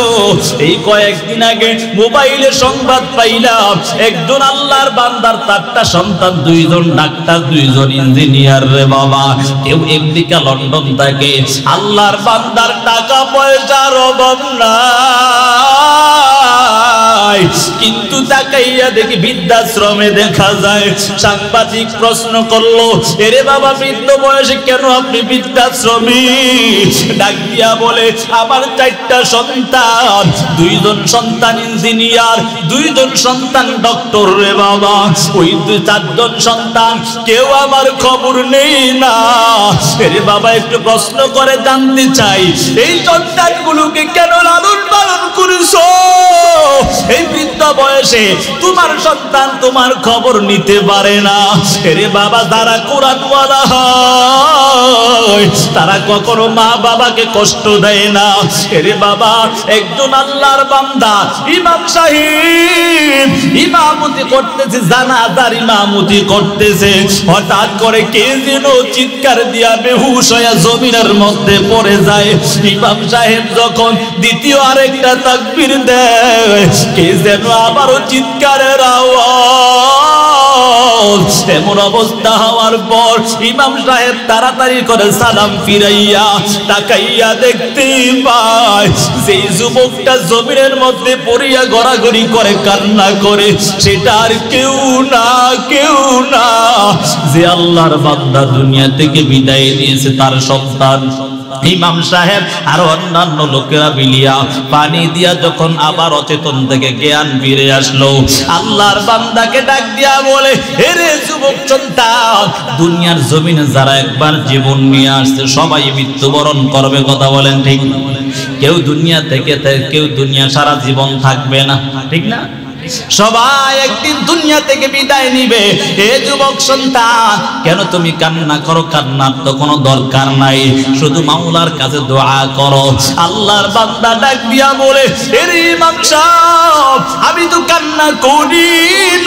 A: এই কয়েকদিন আগে মোবাইলে সংবাদ পাইলাম একজন আল্লাহর বান্দার 4টা সন্তান, 2জন ডাক্তার, 2জন ইঞ্জিনিয়ার। রে বাবা, কেউ আমেরিকা লন্ডন থেকে। আল্লাহর বান্দার টাকা পয়সার অভাব নাই, কিন্তু তাকাইয়া দেখি বৃদ্ধাশ্রমে দেখা যায়। সাংবাদিক প্রশ্ন করলো, এরে বাবা বৃদ্ধ বয়সে কেন আপনি বৃদ্ধাশ্রমে? ডাক দিয়া বলে, আমার 4টা সন্তান, 2জন সন্তান ইঞ্জিনিয়ার, 2জন সন্তান ডক্টর। রে বাবা, ওই 4জন সন্তান কেউ আমার খবর নেই না। রে বাবা, একটু প্রশ্ন করে জানতে চাই, এই সন্তানগুলোকে কেন লালন পালন করেছো? এই বৃদ্ধ বয়সে তোমার সন্তান তোমার খবর নিতে পারে না। এরে বাবা, যারা কোরআনওয়ালা হয় তারা কখনো মা বাবাকে কষ্ট দেয় না। এরে বাবা, একজন আল্লাহর বান্দা ইমাম সাহেব ইমামতি করতেছে, জানাজার ইমামতি করতেছে, হঠাৎ করে কে যেন চিৎকার দিয়া বেহুশ হয়ে জমিনের মধ্যে পড়ে যায়। ইমাম সাহেব যখন দ্বিতীয় আরেকটা তাকবীর দেয়, কে যেন আবারও চিৎকারের আওয়াজ। এমন অবস্থা হওয়ার পর ইমাম সাহেব তাড়াতাড়ি করে সালাম ফিরাইয়া তাকাইয়া দেখতে পায় যে যুবকটা জমিনের মধ্যে পড়িয়া গড়াগড়ি করে কান্না করে, সেটা আর কেউ না যে আল্লাহর বান্দা দুনিয়া থেকে বিদায় নিয়েছে, তার সন্তান। ইমাম সাহেব আর অন্যান্য লোকেরা মিলিয়া পানি দিয়া যখন আবার অচেতন থেকে জ্ঞান ফিরে আসলো, আল্লাহর বান্দাকে ডাক দিয়া বলে, এরে যুবক সন্তান, দুনিয়ার জমিনে যারা একবার জীবন নিয়ে আসছে সবাই মৃত্যুবরণ করবে, কথা বলেন ঠিক না? কেউ দুনিয়া থেকে কেউ দুনিয়া সারা জীবন থাকবে না, ঠিক না? সবাই একদিন দুনিয়া থেকে বিদায় নিবে। হে যুবক সন্তান, কেন তুমি কান্না করো? কান্নার তো কোনো দরকার নাই, শুধু মাওলার কাছে দোয়া করো। আল্লাহর বান্দা ডাক দিয়া বলে, এরে ইমাম সাহেব, আমি তো কান্না করি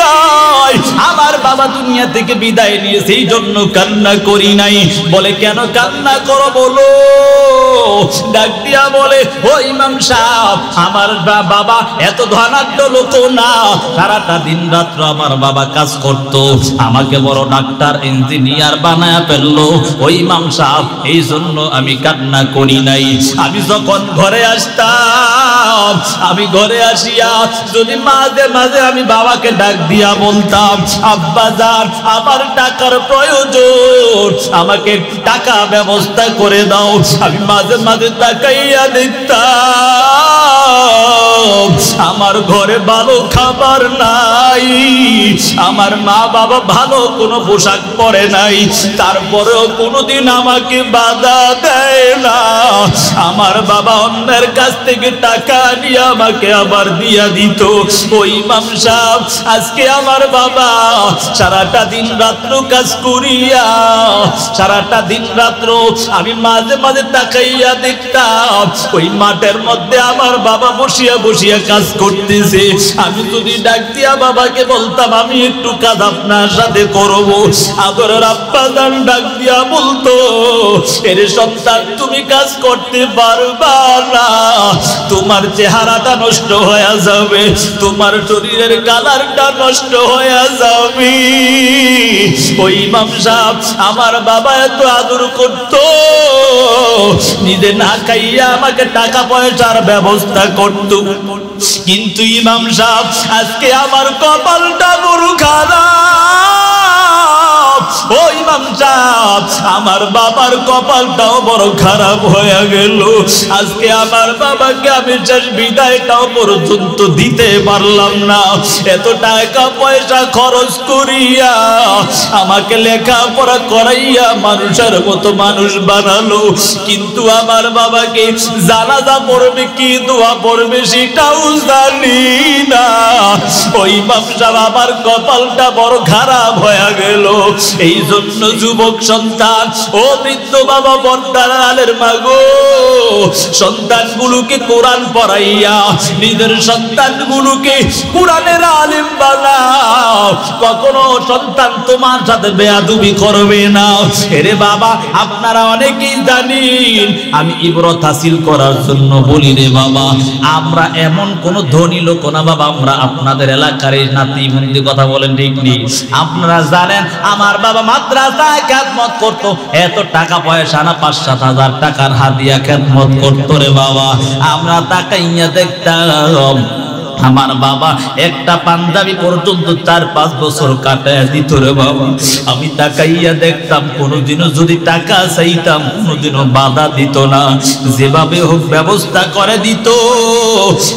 A: নাই, আমার বাবা দুনিয়া থেকে বিদায় নিয়েছে এই জন্য কান্না করি নাই। বলে, কেন কান্না করো বলো? ডাক দিয়া বলে, ও ইমাম সাহেব, আমার বাবা এত ধনাঢ্য লোক না, সারাটা দিন রাত্র আমার বাবা কাজ করত, আমাকে বড় ডাক্তার ইঞ্জিনিয়ার বানায়া ফেললো ওই ইমাম সাহেব, এই জন্য আমি কান্না করি নাই। আমি যখন ঘরে আসতাম, আমি ঘরে আসিয়া যদি মাঝে মাঝে আমি বাবাকে ডাক দিয়া বলতাম, আব্বা জান, আমার টাকার প্রয়োজন, আমাকে টাকা ব্যবস্থা করে দাও, আমি মাঝে মাঝে তাকাইয়া দেখতাম আমার ঘরে ভালো খাবার নাই, আমার মা বাবা ভালো কোনো পোশাক পরে নাই, তারপরেও কোনোদিন আমাকে বাধা দেয় না। আমার বাবা অন্যের কাছ থেকে টাকা নিয়ে আমাকে আবার দিয়া দিত। ওই ইমাম সাহেব, আজকে আমার বাবা সারাটা দিন রাত্র কাজ করিয়া, সারাটা দিন রাত্র আমি মাঝে মাঝে তাকাইয়া দেখতাম ওই মাঠের মধ্যে আমার বাবা বসিয়া বসিয়া কাজ করতেছে। আমি যদি ডাক দিয়া বাবাকে বলতাম আমি একটু কাজ আপনার সাথে করবো, আদরের আব্বা জান ডাক দিয়া বলতো, এর সন্তান তুমি কাজ করতে পারবা না, তোমার চেহারাটা নষ্ট হয়ে যাবে, তোমার শরীরের কালারটা নষ্ট হয়ে যাবে। ওই ইমাম সাহেব আমার বাবা এত আদর করত, নিজে না খাইয়া আমাকে টাকা পয়সার ব্যবস্থা করত। কিন্তু ইমাম সাহেব, আজকে আমার কপালটা বড় খারাপ। ও ইমাম সাহেব, আমার বাবার কপালটাও বড় খারাপ হয়ে গেল। আজকে আমার বাবাকে আমি শেষ বিদায়টাও পর্যন্ত দিতে পারলাম না। এত টাকা পয়সা খরচ করিয়া আমাকে লেখাপড়া করাইয়া মানুষের মতো মানুষ বানালো, কিন্তু আমার বাবাকে জানাজা পড়বে কি দোয়া পড়বে সেটাও জানি না। ওই ইমাম সাহেব, আমার কপালটা বড় খারাপ হয়ে গেল। এই জন্য যুবক সন্তান, ও বৃদ্ধ বাবা, বর্দার আলের মাগো, সন্তানগুলোকে কোরআন পড়াইয়া নিজের সন্তানগুলোকে কোরআনের আলেম বানাও। কখনো সন্তান তোমার সাথে বেয়াদবি করবে না। এরে বাবা, আপনারা অনেকেই জানেন, আমি ইবরত হাসিল করার জন্য বলি রে বাবা, আমরা এমন কোন ধনী লোক না বাবা, আমরা আপনাদের এলাকার নাতি মুন্দি, কথা বলেন ঠিক নেই? আপনারা জানেন আমার বাবা মাদ্রাসায় খেদমত করত, এত টাকা পয়সা না 5-7 হাজার টাকার হাদিয়া খেদমত করতো রে বাবা। আমরা তাকাইয়া দেখতাম আমার বাবা একটা পাঞ্জাবি পর্যন্ত 4-5 বছর কাটায় দিত রে বাবা। আমি তাকাইয়া দেখতাম, কোনোদিনও যদি টাকা চাইতাম কোনোদিনও বাধা দিত না, যেভাবে হোক ব্যবস্থা করে দিত।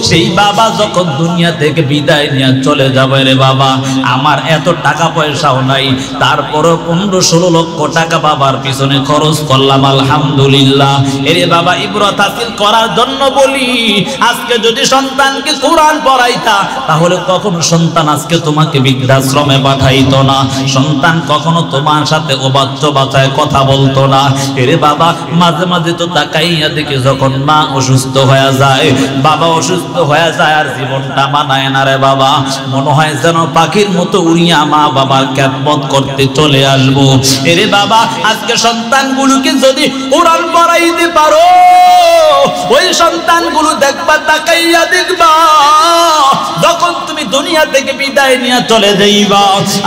A: সেই বাবা যখন দুনিয়া থেকে বিদায় নিয়ে চলে যাবে রে বাবা, আমার এত টাকা পয়সাও নাই, তারপরও 15-16 লক্ষ টাকা বাবার পিছনে খরচ করলাম, আলহামদুলিল্লাহ। এরে বাবা, ইবরত হাসিল করার জন্য বলি, আজকে যদি সন্তানকে কোরআন পড়াইতা তাহলে কখনো সন্তান আজকে তোমাকে বৃদ্ধাশ্রমে পাঠাইতো না, সন্তান কখনো তোমার সাথে অবাচ্য বাচায় কথা বলতো না। এরে বাবা, মাঝে মাঝে তো তাকাইয়া দেখে যখন মা অসুস্থ হয়ে যায়, বাবা অসুস্থ হয়ে যায়, আর জীবনটা মানায় না রে বাবা, মনে হয় যেন পাখির মতো উড়িয়া মা বাবার খেদমত করতে চলে আসবো। এরে বাবা, আজকে সন্তানগুলোকে যদি কোরআন পড়াইতে পারো, ওই সন্তানগুলো দেখবা, তাকাইয়া দেখবা, যখন তুমি দুনিয়া থেকে বিদায় নিয়ে চলে যাইবা,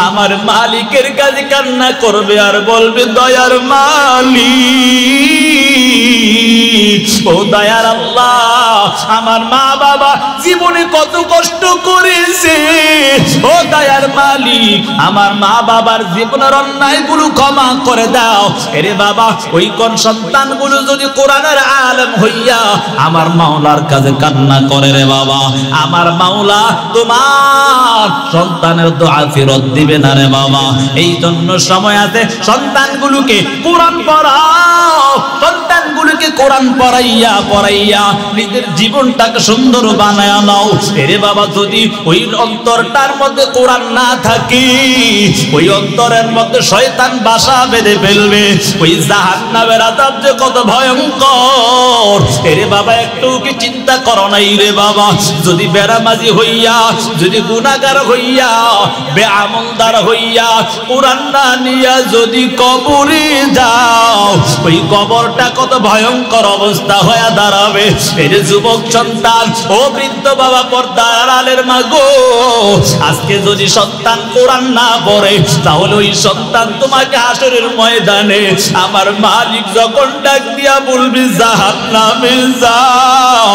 A: আমার মালিকের কাছে কান্না করবে আর বলবে, দয়ার মালিক, ও দয়ার আল্লাহ, আমার মা বাবা জীবনে কত কষ্ট করেছে, ও দয়ার মালিক, আমার মা বাবার জীবনের অন্যায়গুলো ক্ষমা করে দাও। এরে বাবা, ওই কোন সন্তানগুলো যদি কোরআনের আলেম হইয়া আমার মাওলার কাছে কান্না করে রে বাবা, আমার মাওলা তোমার সন্তানের দোয়া ফেরত দিবে না রে বাবা। এই জন্য সময় আছে, সন্তানগুলোকে কোরআন পড়াও, সন্তানগুলোকে কোরআন পড়াইয়া পড়াইয়া নিজের জীবনটাকে সুন্দর বানায় নাও। এরে বাবা, যদি ওই অন্তরটার মধ্যে কোরআন না থাকে, ওই অন্তরের মধ্যে শয়তান বাসা বেঁধে ফেলবে। ওই জাহান্নামের আযাব যে কত ভয়ঙ্কর, এরে বাবা একটু কি চিন্তা করো নাই রে বাবা? যদি বেরামাজি হইয়া, যদি গুনাহগার হইয়া, বেআমলদার হইয়া, কোরআন না নিয়া যদি কবরে যাও, ওই কবরটা কত ভয়ঙ্কর অবস্থা হয়ে দাঁড়াবে। এই যে যুবক সন্তান, ও বৃদ্ধ বাবা, পর্দার আড়ালের মা গো, আজকে যদি সন্তান কোরআন না পড়ে, তাহলে ওই সন্তান তোমাকে হাসরের ময়দানে আমার মালিক যখন ডাক দিয়া বলবে জাহান্নামে যাও,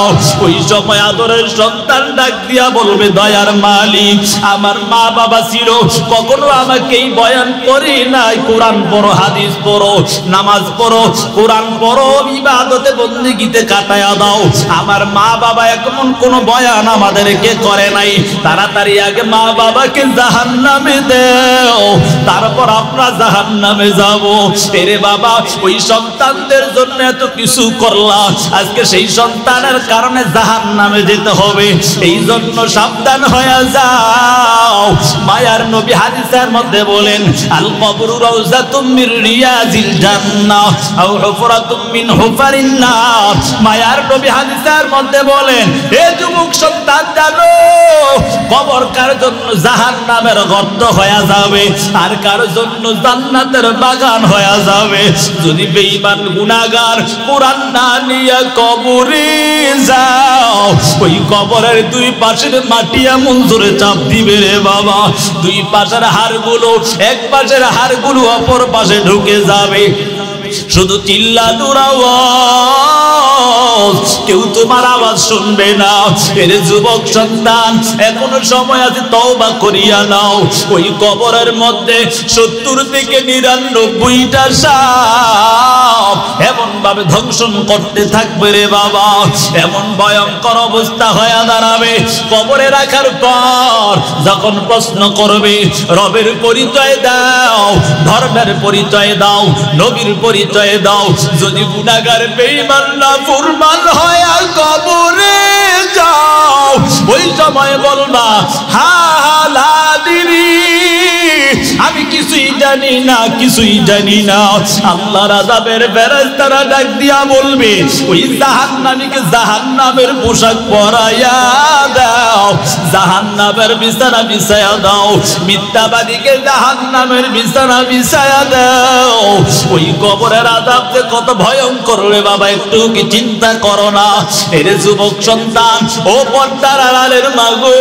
A: ওই সময় আদরের সন্তান ডাক দিয়া বলবে, দয়ার মালিক, আমার মা বাবা ছিল, কখনো আমাকে এই বয়ান করি নাই, কোরআন পড়ো, হাদিস পড়ো, নামাজ পড়ো, কোরআন পড়ো, ইবাদতে বন্দেগীতে কাটায়া দাও। আমার মা বাবা এমন কোন বয়ান আমাদেরকে করে নাই। তাড়াতাড়ি আগে মা বাবাকে জাহান্নামে দাও, তারপর আমরা জাহান্নামে যাব। এরে বাবা, ওই সন্তানদের জন্য এত কিছু করলা, আজকে সেই সন্তানের কারণে জাহান্নামে যেতে হবে। এই জন্য সাবধান হয়ে যাও। মায়ার নবী হাদিসের মধ্যে বলেন, আল কবরু রাউযাতুম মির রিয়াজিল জান্নাহ আও হুফরাতুম মিন হুফারিন নার। মায়ার নবী হাদিসের মধ্যে বলেন, হে যুবক সন্তান, জানো কবর কার জন্য জাহান্নামের গর্ত হয়ে যাবে, আর কার জন্য জান্নাতের বাগান হয়ে যাবে। যদি বেঈমান গুনাহগার কোরআন না নিয়ে কবরে যাও, ওই কবরের দুই পাশের মাটি এমন জোরে চাপ দিবে রে বাবা, দুই পাশের হাড়গুলো, এক পাশের হাড়গুলো অপর পাশে ঢুকে যাবে। শুধু চিল্লানোর আওয়াজ, কেউ তোমার আওয়াজ শুনবে না। এর যুবক সন্তান, এখনো সময় আছে, তওবা করিয়া নাও। ওই কবরের মধ্যে 70 থেকে 99টা সাপ এমন ভাবে ধ্বংসন করতে থাকবে রে বাবা, এমন ভয়ঙ্কর অবস্থা হয়ে দাঁড়াবে। কবরে রাখার পর যখন প্রশ্ন করবে, রবের পরিচয় দাও, ধর্মের পরিচয় দাও, নবীর পরিচয় দাও, যদি গুনাহগার বেঈমান নাফরমান হয় আর কবরে যাও, ওই সময় বলবা, হা হা লা দিরি, আমি কিছুই জানি না, কিছুই জানি না। আল্লাহর আযাবের ফেরেশতারা ডাক দিয়া বলবে, ওই জাহান্নামীকে জাহান্নামের পোশাক পরাইয়া দাও, জাহান্নামের বিছানা বিছায়া দাও, মিথ্যাবাদীকে জাহান্নামের বিছানা বিছায়া দাও। ওই কবরের আযাব যে কত ভয়ঙ্কর রে বাবা, একটু কি চিন্তা করো না? এর যুবক সন্তান, ও পর্দার আড়ালের মা গো,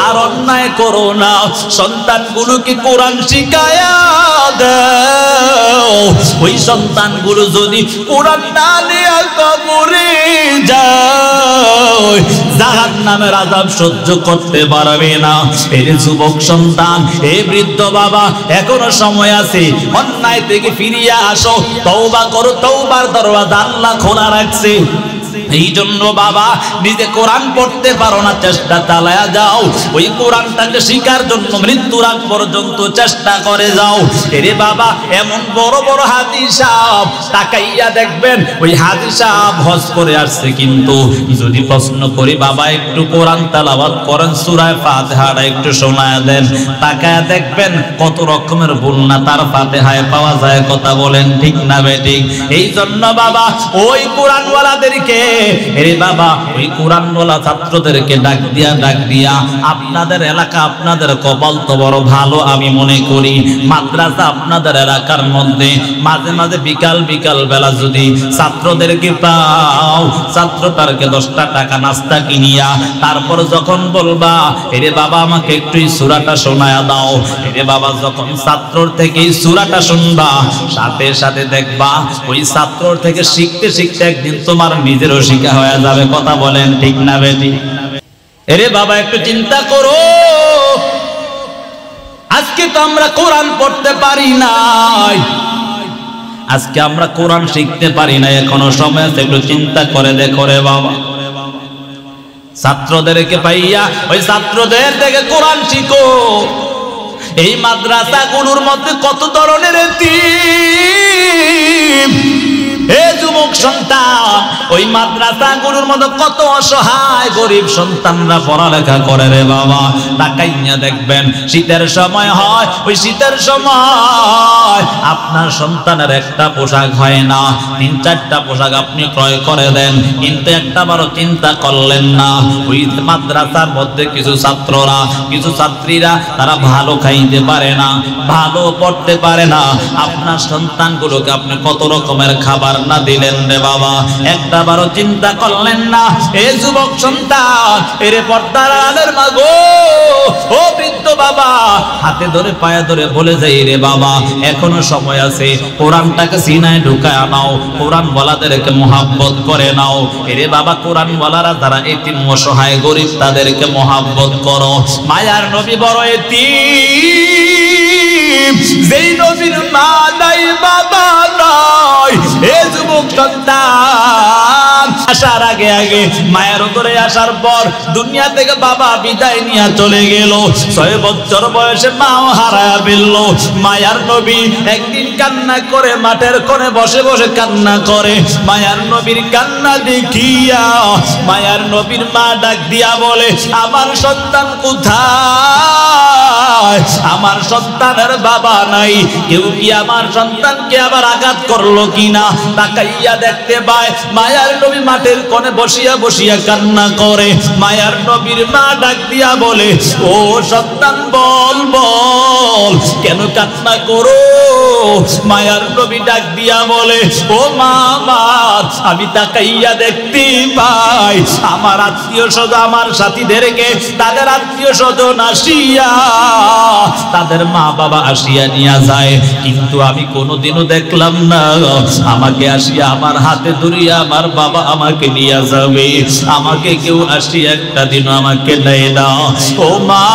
A: আর অন্যায় করো না, সন্তানগুলোকে কোরআন শিখায়া দাও। ওই সন্তানগুলো যদি কোরআন না নিয়ে কবরে যায়, জাহান্নামের আযাব সহ্য করতে পারবে না। এই যুবক সন্তান, এই বৃদ্ধ বাবা, এখনো সময় আছে, অন্যায় থেকে ফিরিয়ে আসো, তওবা করো, তওবার দরওয়াজা আল্লাহ খোলা রাখছে। এই জন্য বাবা নিজে কোরআন পড়তে পারো না, চেষ্টা চালায়া যাও, ওই কোরআনটাকে শিখার জন্য মৃত্যুর আগ পর্যন্ত চেষ্টা করে যাও। এরে বাবা এমন বড় বড় হাজি সাহেব তাকাইয়া দেখবেন ওই হাজি সাহেব হজ করে আসছে, কিন্তু যদি প্রশ্ন করি বাবা একটু কোরআন তেলাওয়াত করেন, সূরা ফাতিহাটা একটু শোনায়া দেন, তাকায়া দেখবেন কত রকমের ভুল না তার ফাতিহায় পাওয়া যায়। কথা বলেন ঠিক না বেঠিক? এই জন্য বাবা ওই কোরআনওয়ালাদেরকে, এরে বাবা ওই কোরআনওয়ালা ছাত্রদেরকে ডাক দিয়া আপনাদের এলাকা আপনাদের কপাল তো বড় ভালো আমি মনে করি। মাদ্রাসা আপনাদের এলাকার মধ্যে মাঝে মাঝে বিকাল বেলা যদি ছাত্রদেরকে পাও, ছাত্রটারকে 10টা টাকা নাস্তা কিনিয়া তারপর যখন বলবা এরে বাবা আমাকে একটু এই সূরাটা শোনায়া দাও, এরে বাবা যখন ছাত্রর থেকে এই সূরাটা শুনবা সাথে সাথে দেখবা ওই ছাত্রর থেকে শিখতে শিখতে একদিন তোমার নিজেরও শিক্ষা হয়ে যাবে। কথা বলেন ঠিক না বেটি? এরে বাবা একটু চিন্তা করো, আজকে তো আমরা কোরআন পড়তে পারি নাই, আজকে আমরা কোরআন শিখতে পারি না, এখনো সময় আছে, একটু চিন্তা করে দেখো রে বাবা। ছাত্রদেরকে পাইয়া ওই ছাত্রদের থেকে কোরআন শিখো। এই মাদ্রাসাগুলোর মধ্যে কত ধরনের এতিম, এ যুবক সন্তান, ওই মাদ্রাসাগুলোর মধ্যে কত অসহায় গরিব সন্তানরা পড়ালেখা করে রে বাবা। তাকাইয়া দেখবেন শীতের সময় হয়, ওই শীতের সময় আপনার সন্তানের একটা পোশাক হয় না, 3-4টা পোশাক আপনি ক্রয় করে দেন, কিন্তু একটা বারো চিন্তা করলেন না ওই মাদ্রাসার মধ্যে কিছু ছাত্ররা কিছু ছাত্রীরা তারা ভালো খাইতে পারে না, ভালো পড়তে পারে না। আপনার সন্তানগুলোকে আপনি কত রকমের খাবার না দিলেন রে বাবা, একটা বারো চিন্তা করলেন না। এ যুবক সন্তান, এরে পর্দার আলের মা গো, ও বৃদ্ধ বাবা, হাতে ধরে পায়ে ধরে বলে যাই রে বাবা এখনো সময় আছে, কোরআনটাকে সিনায় ঢুকায় নাও, কোরআন ওয়ালাদেরকে মহব্বত করে নাও। এরে বাবা কোরআন ওয়ালারা যারা এতিম অসহায় গরিব তাদেরকে মহব্বত করো। মায়ার নবী বড় এতিম, যেই নবীর মা নাই বাবা নাই, এ যুবক সন্তান আসার আগে আগে মায়ের উদরে আসার পর দুনিয়া থেকে বাবা বিদায় নিয়ে চলে গেল, 6 বছর বয়সে মাও হারায়া ফেলল। মায়ার নবী একদিন কান্না করে মাঠের কোণে বসে বসে কান্না করে, মায়ার নবীর কান্না দেখিয়া মায়ার নবীর মা ডাক দিয়া বলে আমার সন্তান কোথায়, আমার সন্তানের বাবা নাই, কেউ কি আমার সন্তানকে আবার আঘাত করলো কিনা। তাকাইয়া দেখতে পায় মায়ার নবী মাঠের কোণে বসিয়া বসিয়া কান্না করে। মায়ার নবীর মা ডাক দিয়া বলে ও সন্তান বল বল কেন কান্না করো। মায়ার নবী ডাক দিয়া বলে ও মা আমার, আমি তাকাইয়া দেখতে পাই আমার আত্মীয় স্বজন আমার সাথীদেরকে তাদের আত্মীয় স্বজন আসিয়া তাদের মা বাবা আসিয়া নিয়ে যায়, কিন্তু আমি কোনোদিনও দেখলাম না আমাকে আসিয়া আমার হাতে ধরিয়া আমার বাবা আমাকে নিয়ে যাবে, আমাকে কেউ আসিয়া একটা দিন আমাকে নেয় না। ও মা,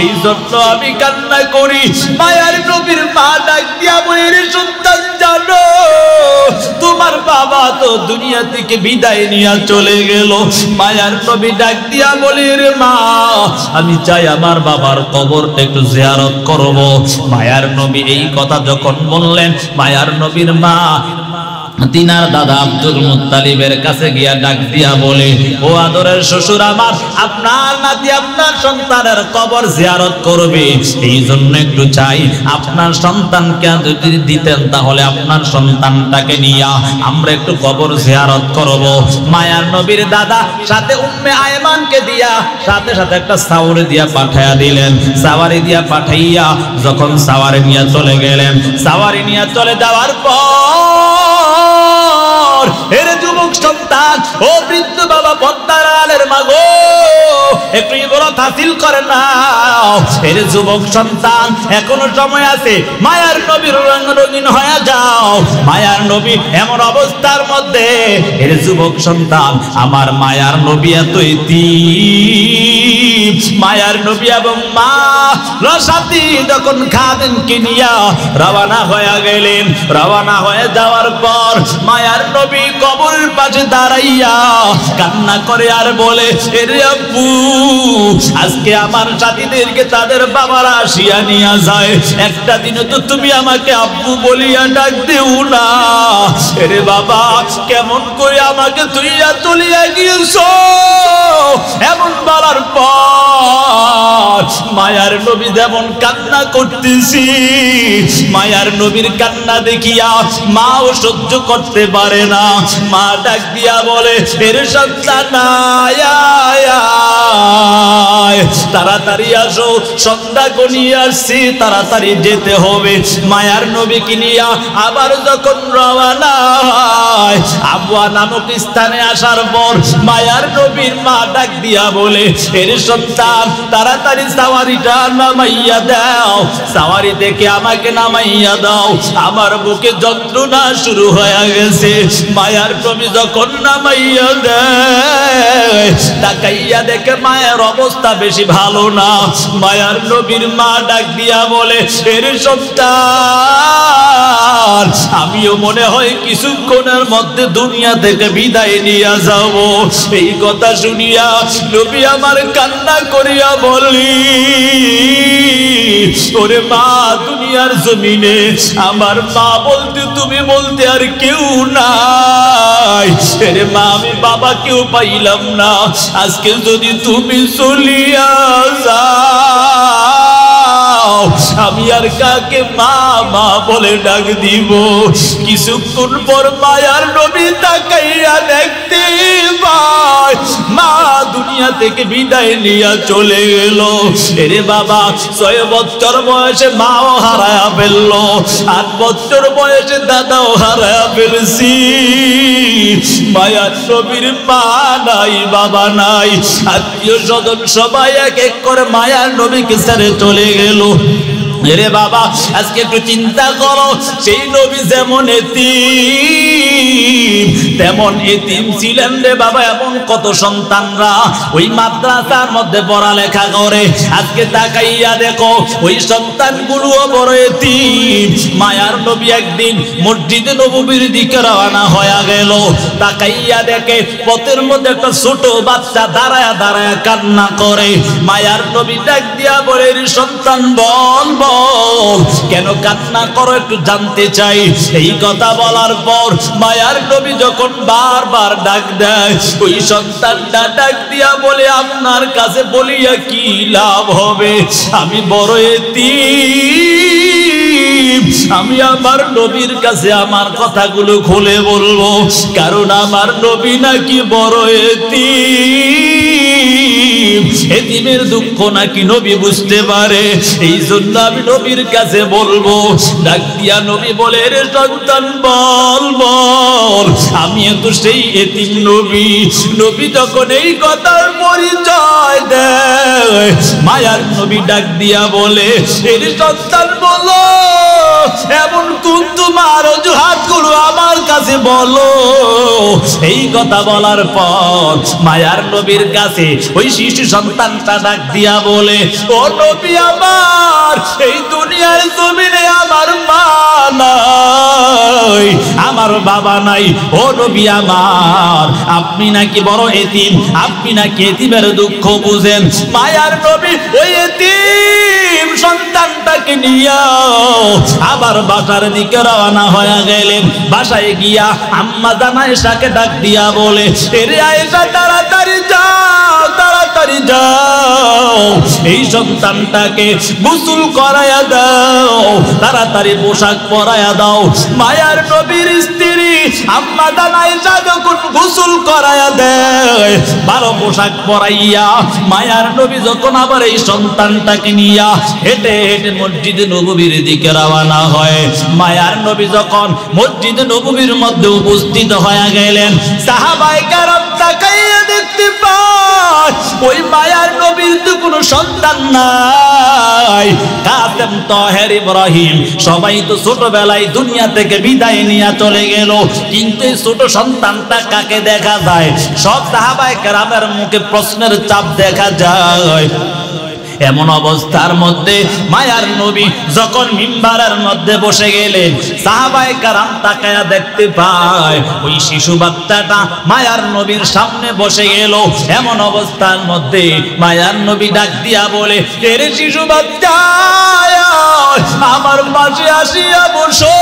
A: এই জন্য আমি কান্না করি। মায়ার নবীর মা ডাক দিয়া বলে সন্তান জানো তোমার বাবা তো দুনিয়া থেকে বিদায় নিয়ে চলে গেল। মায়ার নবী ডাক দিয়া বলে রে মা, আমি চাই আমার বাবার কবরটা একটু জিয়ারত করব। মায়ার নবী এই কথা যখন বললেন, মায়ার নবীর মা তিনার দাদা আব্দুল মুত্তালিবের কাছে গিয়া ডাক দিয়া বলে ও আদরের শ্বশুর আমার, আপনার নাতি আপনার সন্তানের কবর জিয়ারত করবে, এই জন্য একটু চাই আপনার সন্তানকে যদি দিতেন তাহলে আপনার সন্তানটাকে নিয়া আমরা একটু কবর জিয়ারত করব। মায়ার নবীর দাদা সাথে উম্মে আয়মানকে দিয়া সাথে সাথে একটা সাওয়ারি দিয়া পাঠাইয়া দিলেন। সাওয়ারি দিয়া পাঠাইয়া যখন সাওয়ারি নিয়ে চলে গেলেন, সাওয়ারি নিয়ে চলে যাওয়ার পর এর যুবক সন্তান ও বৃদ্ধ বাবা পদ্মার আলের মাগো একটু ইবরত হাসিল করে নাও। এর যুবক সন্তান এখনো সময় আছে, মায়ার নবীর রঙিন হয়ে যাও। মায়ার নবী এমন অবস্থার মধ্যে, এর যুবক সন্তান আমার মায়ার নবী এত ইতিম, মায়ার নবী এবং মা রসাতি যখন খাদেমকে নিয়া রওনা হয়ে গেলেন, রওনা হয়ে যাওয়ার পর মায়ার নবী কবরের পাশে দাঁড়াইয়া কান্না করে আর বলে, এরে আব্বু আজকে আমার সাথীদেরকে তাদের বাবারা আসিয়া নিয়ে যায়, একটা দিনে তো তুমি আমাকে আব্বু বলিয়া ডাক দেও না। এরে বাবা কেমন করে আমাকে তুইয়া তুলিয়া গিয়েছো, এমন বলার পর মায়ার নবী যেমন কান্না করতেছি, মায়ার নবীর কান্না দেখিয়া মাও সহ্য করতে পারে না। মা ডাক দিয়া বলে, এর সন্তান তাড়াতাড়ি আসো, সন্ধ্যা গনিয়ে আসছি, তাড়াতাড়ি যেতে হবে। মায়ার নবীকে নিয়া আবার যখন রওনা হয়, আবওয়া নামক স্থানে আসার পর মায়ার নবীর মা ডাক দিয়া বলে, এর সন্তান তাড়াতাড়ি সাওয়ারিটা নামাইয়া দাও, সাওয়ারি দেখে আমাকে নামাইয়া দাও, আমার বুকে যন্ত্রণা শুরু হয়ে গেছে। মায়ার নবী যখন নামাইয়া দেয়, তাকাইয়া দেখে মায়ের অবস্থা বেশি ভালো না। মায়ার নবীর মা ডাক দিয়া বলে, এর সন্তান আমিও মনে হয় কিছুক্ষণের মধ্যে দুনিয়া থেকে বিদায় নিয়ে যাব। এই কথা শুনিয়া নবী আমার কান্না করিয়া বলি, ওরে মা দুনিয়ার জমিনে আমার মা বলতে তুমি বলতে আর কেউ নাই। এরে মা আমি বাবা কেউ পাইলাম না, আজকে যদি তুমি চলিয়া যাও আমি আর কাকে মা মা বলে ডাক দিব। কিছুক্ষণ পর মায়ার নবী তাকাইয়া দেখতে পায় মা দুনিয়া থেকে বিদায় নিয়ে চলে গেল। এরে বাবা 6 বছর বয়সে মাও হারায়া ফেলল, 8 বছর বয়সে দাদাও হারায়া ফেলছি। মায়ার নবীর মা নাই, বাবা নাই, আত্মীয় স্বজন সবাই এক এক করে মায়ার নবীকে ছেড়ে চলে গেল। এরে বাবা আজকে একটু চিন্তা করো, সেই নবী যেমন এতিম তেমন এতিম ছিলেন রে বাবা। এমন কত সন্তানরা ওই মাদ্রাসার মধ্যে পড়ালেখা করে, আজকে তাকাইয়া দেখো ওই সন্তানগুলোও বড় এতিম। মায়ার নবী একদিন মসজিদে নববীর দিকে রওনা হয়ে গেল, তাকাইয়া দেখে পথের মধ্যে একটা ছোট বাচ্চা দাঁড়ায়া দাঁড়ায়া কান্না করে। মায়ার নবী ডাক দিয়া বলে, সন্তান বল বল কেন কান্না করো, একটু জানতে চাই। এই কথা বলার পর মায়ার নবী যখন বারবার ডাক দেয়, ওই সন্তানটা ডাক দিয়া বলে, আপনার কাছে বলিয়া কি লাভ হবে, আমি বড় এতিম, আমি আমার নবীর কাছে আমার কথাগুলো খুলে বলবো, কারণ আমার নবী নাকি বড় এতিম, এতিমের দুঃখ নাকি নবী বুঝতে পারে, এই জন্য আমি নবীর কাছে বলবো। ডাক দিয়া নবী বলে, রে সন্তান বল বল, আমি তো সেই এতিম নবী। নবী যখন এই কথার পরিচয় দেয়, মায়ার নবী ডাক দিয়া বলে, রে সন্তান বলো, এমন কোন তোমার অজুহাত গুলো আমার কাছে বলো। এই কথা বলার পর মায়ার নবীর কাছে ওই শিশু সন্তানটা ডাক দিয়া বলে, ও নবী আমার, এই দুনিয়ার জমিনে আমার মা নাই, আমার বাবা নাই, ও নবী আমার, আপনি নাকি বড় এতিম, আপনি নাকি এতিমের দুঃখ বুঝেন। মায়ার নবী ওই এতিম সন্তানটাকে নিয়ে আবার বাসার দিকে রওনা হয়ে গেলেন। বাসায় গিয়া আম্মা জান আয়েশাকে ডাক দিয়া বলে, এরে আয়েশা তাড়াতাড়ি যাও, তাড়াতাড়ি যাও, এই সন্তানটাকে গোসল করায়া দাও, তাড়াতাড়ি পোশাক পরায়া দাও। মায়ার নবীর স্ত্রী আম্মা জান আয়েশা যখন গোসল করায়া দেয়, ভালো পোশাক পরাইয়া মায়ার নবী যখন আবার এই সন্তানটাকে নিয়া হেঁটে হেঁটে মসজিদে নববীর দিকে রওনা হয়। মায়ার নবী যখন মসজিদে নববীর মধ্যে উপস্থিত হয়ে গেলেন, সাহাবায়ে কেরাম তাকাইয়া দেখতে পায় ওই মায়ার নবীর তো কোনো সন্তান নাই। কাসেম, তাহের, ইব্রাহিম সবাই তো ছোটবেলায় দুনিয়া থেকে বিদায় নিয়ে চলে গেল, কিন্তু এই ছোট সন্তানটা কাকে দেখা যায়? সব সাহাবায়ে কেরামের মুখে প্রশ্নের চাপ দেখা যায়। এমন অবস্থার মধ্যে মায়ার নবী যখন মিম্বারের মধ্যে বসে গেলেন, সাহাবায়ে কেরাম তাকায়া দেখতে পায় ওই শিশু বাচ্চাটা মায়ার নবীর সামনে বসে গেল। এমন অবস্থার মধ্যে মায়ার নবী ডাক দিয়া বলে, এর শিশু বাচ্চা আমার পাশে আসিয়া বসো,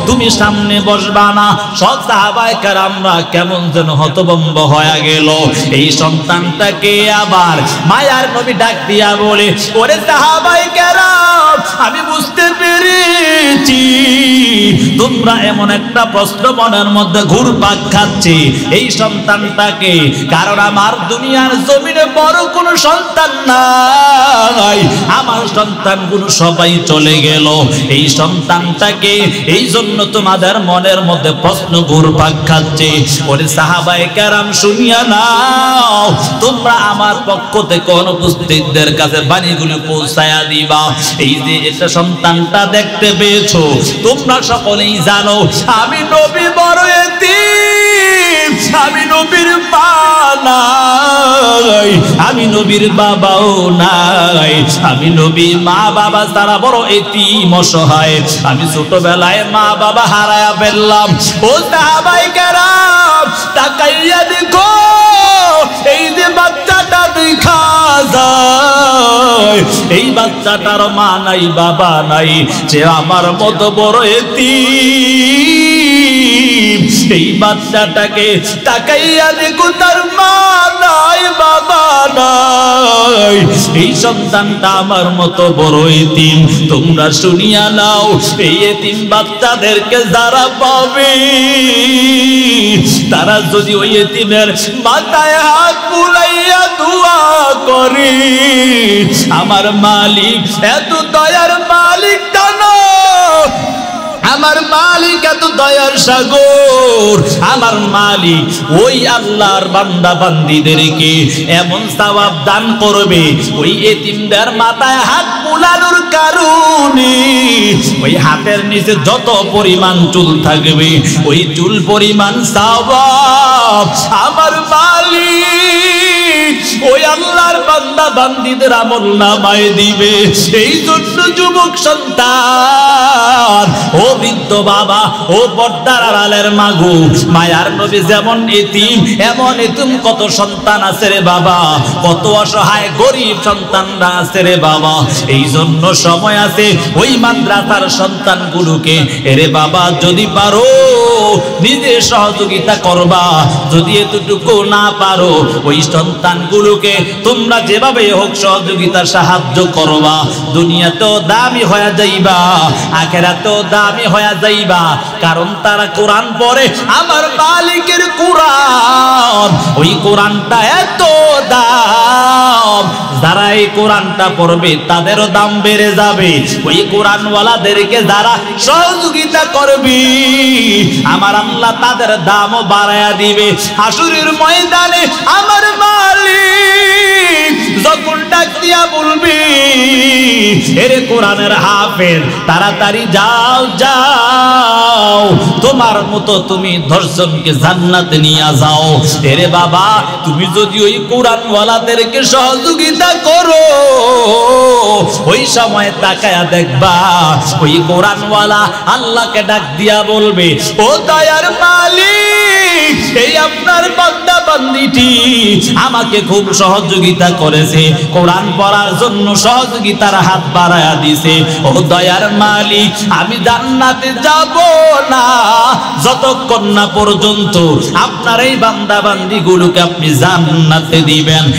A: তুমি সামনে বসবা না। সব সাহাবায়ে কেরামরা কেমন যেন হতভম্ব হয়ে গেল। এই সন্তানটাকে আবার মায়ার নবী ডাক দিয়া বলে, ওরে সাহাবায়ে কেরাম, আমি বুঝতে পেরেছি তোমরা এমন একটা প্রশ্ন মনের মধ্যে ঘুরপাক খাচ্ছে এই সন্তানটাকে, কারণ আমার দুনিয়ার জমিনে বড় কোনো সন্তান নাই, আমার সন্তানগুলো সবাই চলে গেল। এই সন্তানটাকে এই জন্য তোমাদের মনের মধ্যে প্রশ্ন ঘুরপাক খাচ্ছে। ওরে সাহাবায়ে কেরাম, শুনিয়া নাও, তোমরা আমার পক্ষ থেকে অনুপস্থিতদের কাছে বাণীগুলো পৌঁছায়া দিবা। এই যে এটা সন্তানটা দেখতে পেয়েছো, তোমরা সকলেই জানো আমি নবী বড় এতিম, আমি নবীর মা নাই, আমি নবীর বাবাও নাই, আমি নবী মা বাবা তারা বড় এতিম অসহায়, আমি ছোটবেলায় মা বাবা হারায়া ফেললাম। ও সাহাবায়ে কেরাম, তাকাইয়া দেখো এই যে বাচ্চাটা দেখা যায়, এই বাচ্চাটার মা নাই বাবা নাই, যে আমার মতো বড় এতিম। এই বাচ্চাটাকে তাকাইয়া দেখো তার মা নাই বাবা নাই, এই সন্তানটা আমার মতো বড় এতিম। তোমরা শুনিয়া নাও, এই এতিম বাচ্চাদেরকে যারা পাবে তারা যদি ওই এতিমের মাথায় হাত বুলাইয়া দোয়া করে, আমার মালিক এত দয়ার মালিক জানো, আমার মালিক এত দয়ার সাগর, আমার মালিক ওই আল্লাহর বান্দা বান্দীদেরকে এমন সওয়াব দান করবে, ওই এতিমদের মাথায় হাত বুলানোর কারণে ওই হাতের নিচে যত পরিমাণ চুল থাকবে ওই চুল পরিমাণ সওয়াব আমার মালিক ওই আল্লাহর বান্দা বান্দীদের আমলনামায় দিবে। এই জন্য যুবক সন্তান, ও বৃদ্ধ বাবা, ও পর্দার আড়ালের মাগো, মায়ার নবী যেমন এতিম, এমন এতিম কত সন্তান আছে রে বাবা, কত অসহায় গরিব সন্তানরা আছে রে বাবা। এই জন্য সময় আছে ওই মাদ্রাসার সন্তানগুলোকে এরে বাবা যদি পারো নিজে সহযোগিতা করবা, যদি এতটুকু না পারো ওই সন্তানগুলোকে তোমরা যেভাবে হোক সহযোগিতা সাহায্য করবা। দুনিয়াতেও দামি হয়ে যাইবা, আখিরাতেও দামি হয়ে যাইবা, কারণ তারা কোরআন পড়ে, আমার মালিকের কোরআন, ওই কোরআনটা এত দাম, যারা এই কোরআনটা পড়বে তাদেরও দাম বেড়ে যাবে। ওই কোরআনওয়ালাদেরকে যারা সহযোগিতা করবে আমার আল্লাহ তাদের দামও বাড়ায়া দিবে। হাসুরের ময়দানে আমার মালিক যখন ডাক দিয়া বলবে, এরে কোরআনের হাফেজ তাড়াতাড়ি যাও যাও, তোমার মতো তুমি 10 জনকে জান্নাতে নিয়ে যাও। এরে বাবা, তুমি যদি ওই কোরআনওয়ালাদেরকে সহযোগিতা করো, ওই সময় তাকায়া দেখবা ওই কোরআনওয়ালা আল্লাহকে ডাক দিয়া বলবে, ও দয়ার মালিক, এই আপনার বান্দা বান্দিটি আমাকে খুব সহযোগিতা করেছে, কোরআন পড়ার জন্য সহযোগিতার হাত বাড়ায়া দিছে। ও দয়ার মালিক, আমি জান্নাতে যাব না যতক্ষণ না পর্যন্ত আপনার এই বান্দা বান্দিগুলোকে আপনি জান্নাতে দিবেন।